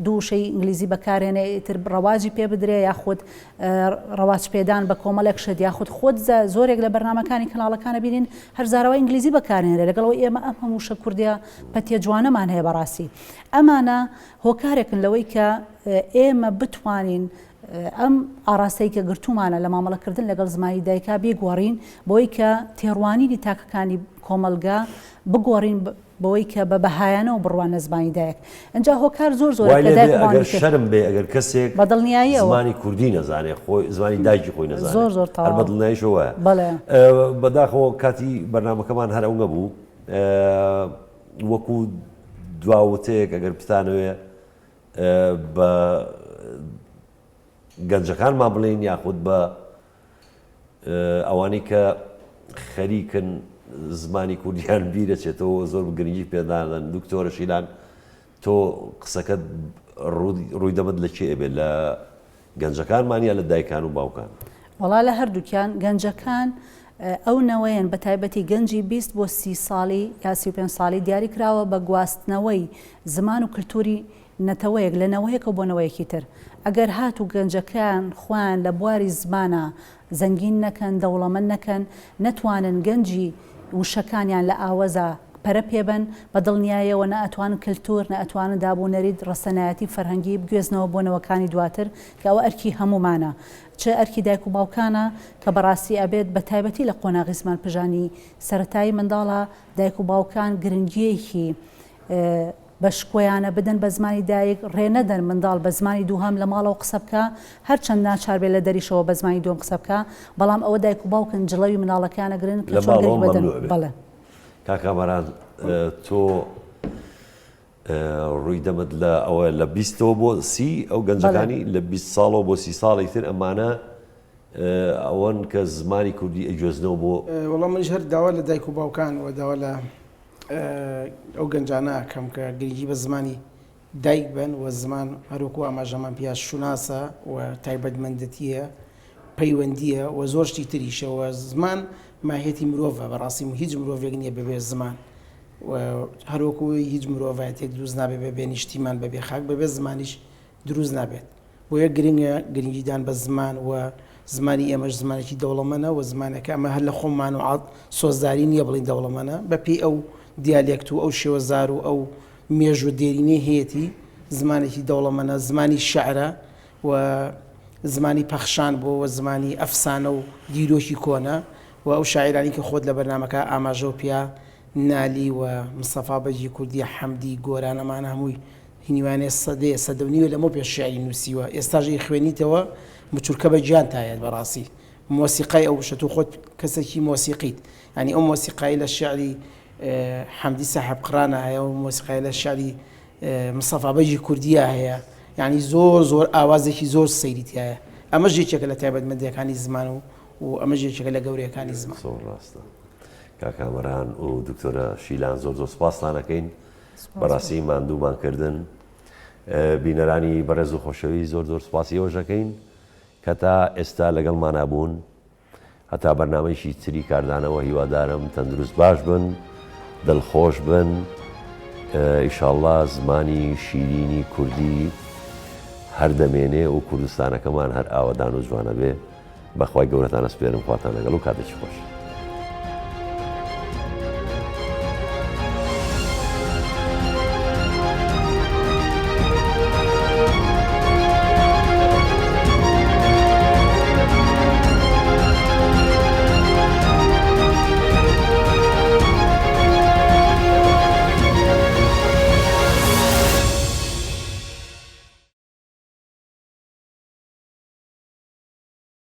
دووشەی ئینگلیزی بەکارێنێ تر ڕەواجی پێ بدرێ یاخود ڕەواج پێدان بە کۆمەڵێک شت یاخود خۆت زۆرێک لە بەرنامەکانی کەناڵەکانە بینین هەر زاراوای ئینگلیزی بەکارێنێ لەگەڵەوەی ئێمە ئەم هەموو شە کوردیا پەتیە جوانەمان هەیە بەڕاستی ئەمانە هۆکارێکن لەوەی کە ئێمە بتوانین ئەم ئاراستەی کە گرتومانە لە مامەڵەکردن لەگەڵ زمانی دایکا بگۆڕین بۆی کە تێڕوانینی تاکەکانی کۆمەلگا بگۆڕین بەوەی کە بە بەهایانەوە بڕوانە زمانی دایک ئەنجا هۆکار زۆر زۆر شەرم بێ ئەگەر کەسێک بەدڵنیاییەوە زمانی کوردی نەزانێ خۆی زمانی دایکی خۆی نەزانێت زۆر زۆر هەر بەدڵنیاییشەوە بەداخەوە کاتی بەرنامەکەمان هەر ئەو نەبوو وەکو دواوتەیەک ئەگەر پتانەوێ بە گەنجەکانمان بڵێن یاخود بە ئەوانی کە خەریکن زمانی کوردیان بیرەچێتەوە زۆر گرنگی پێدادەن دکتۆرە شیلان تۆ قسەکەت ڕووی دەمەد لە چێ بێت لە گەنجەکانمانە لە دایکان و باوکان وەڵا لە هەردووکیان گەنجەکان ئەو نەوەیان بە تایبەتی گەنجی 20 بۆ 30 ساڵی یا 35 ساڵی دیاری کراوە بە گواستنەوەی زمان و کللتوری نەتەوەیەک لە نەوەیەکە بۆ نەوەیەکی تر ئەگەر هات و گەنجەکان خوان لە بواری زمانە زەنگین نەکەن دەوڵەمەند نەکەن نەتوانن گەنجی وشەکانیان لە ئاوەزە پەرە پێبن بە دڵنیایەوە نە ئەتوانن کللتور نە ئەتوانن دابوونەریت ڕەسەنایەتی فەرهەنگی بگوێزنەوە بۆ نەوەکانی دواتر کە ئەوە ئەرکی هەمومانە چ ئەرکی دایک و باوکانە کە بەڕاستی ئەبێت بە تایبەتی لە قۆناغی زمان پژانی سەرەتایی منداڵە دایک و باوکان گرنگیەکی بە شکۆیانە بدەن بە زمانی دایک ڕێنەدەن منداڵ بە زمانی دووهەم لە ماڵەوە قسە بکە هەرچەند ناچار بێت لە دەریشەوە بە زمانی دووەم قسە بکە بەڵام ئەوە دایک و باوکن جڵەوی منداڵەکانە گرن کە چۆن گرنگ بدەن. بەڵێ کاکامەران تۆ ڕووی دەمت لە ئەوە لە 20ەوە بۆ 30 ئەو گەنجەکانی لە 20 ساڵەوە بۆ 30 ساڵی تر ئەمانە ئەوەن کە زمانی کوردی ئەگوێزنەوە بۆ وەڵام منیش هەر داوا لە دایک و باوکان و داوا لە ئەو گەنجانە کەم کە گرنگی بە زمانی دایک بن و زمان هەروکو ئاماژەمان پیاش شوناسە و تایبەتمەندەتیە پەیوەندیە و زۆر شتی تریشەوە زمان ماهێتی مرۆڤە بەڕاستی هیچ مرۆڤێک نییە بەبێ زمان هەروکو هیچ مرۆڤایەتێک دروست نابێت بەبێ نیشتیمان بەبێ خاک بەبێ زمانیش دروست نابێت بۆ یە گرنگە گرنگیدان بە زمان و زمانی ئێمەش زمانێکی دەوڵەمەنە و زمانەکە ئەمە هەر لە خۆمان و سۆزداری نییە بڵین دەوڵەمەنە بەپێی ئەو دیالێکت و ئەو شێوەزار و ئەو مێژ و دێرینەی هەیەی زمانێکی دەوڵەمەنە زمانی شەعرە و زمانی پەخشان بۆ و زمانی ئەفسانە و دیرۆکی کۆنە و ئەو شاعرانی کە خۆت لە بەرنامەکە ئاماژە و پیا نالی و مستەفا بەجی کوردی حەمدی گۆرانەمان هەمووی هینیوانێ سەدەیە سەدەونیوە لەمە پێش شعری نووسیوە ئێستاژی خوێنیتەوە مچورکە بە گیان تایەت بەڕاستی مۆسیقای ئەو شت و خۆت کەسێکی مۆسیقیت ینی ئەو مۆسیقایی لە شعری حەمدی ساحب قڕانە هەیە و مۆسیقای لە شعری مستەفا بەجی کوردیە هەیە یعنی زۆر ئاوازێکی زۆر سەیریت هەیە ئەمە ژێکێکە لە تایبەتمەندیەکانی زمان و ئەمە ژێکێکە لە گەورەکانی زمان زۆر ڕاستە کاکامەران و دکتۆرە شیلان زۆر سوپاستانەکەین بەڕاستی ماندوومانکردن بینەرانی بەڕێز و خۆشەوی زۆر سوپاسی ئەوەشەکەین کە تا ئێستا لەگەڵمان نبوون هەتا بەرنامەیەکی تری کاردانەوە هیوادارم تەندروست باش بن دڵخۆش بن ئیشاڵڵا زمانی شیرینی کوردی هەر دەمێنێ و کوردستانەکەمان هەر ئاوەدان و جوانە بێ بەخوای گەورەتان ئەسپێرم خواتان لەگەڵ و کاتێکی خۆش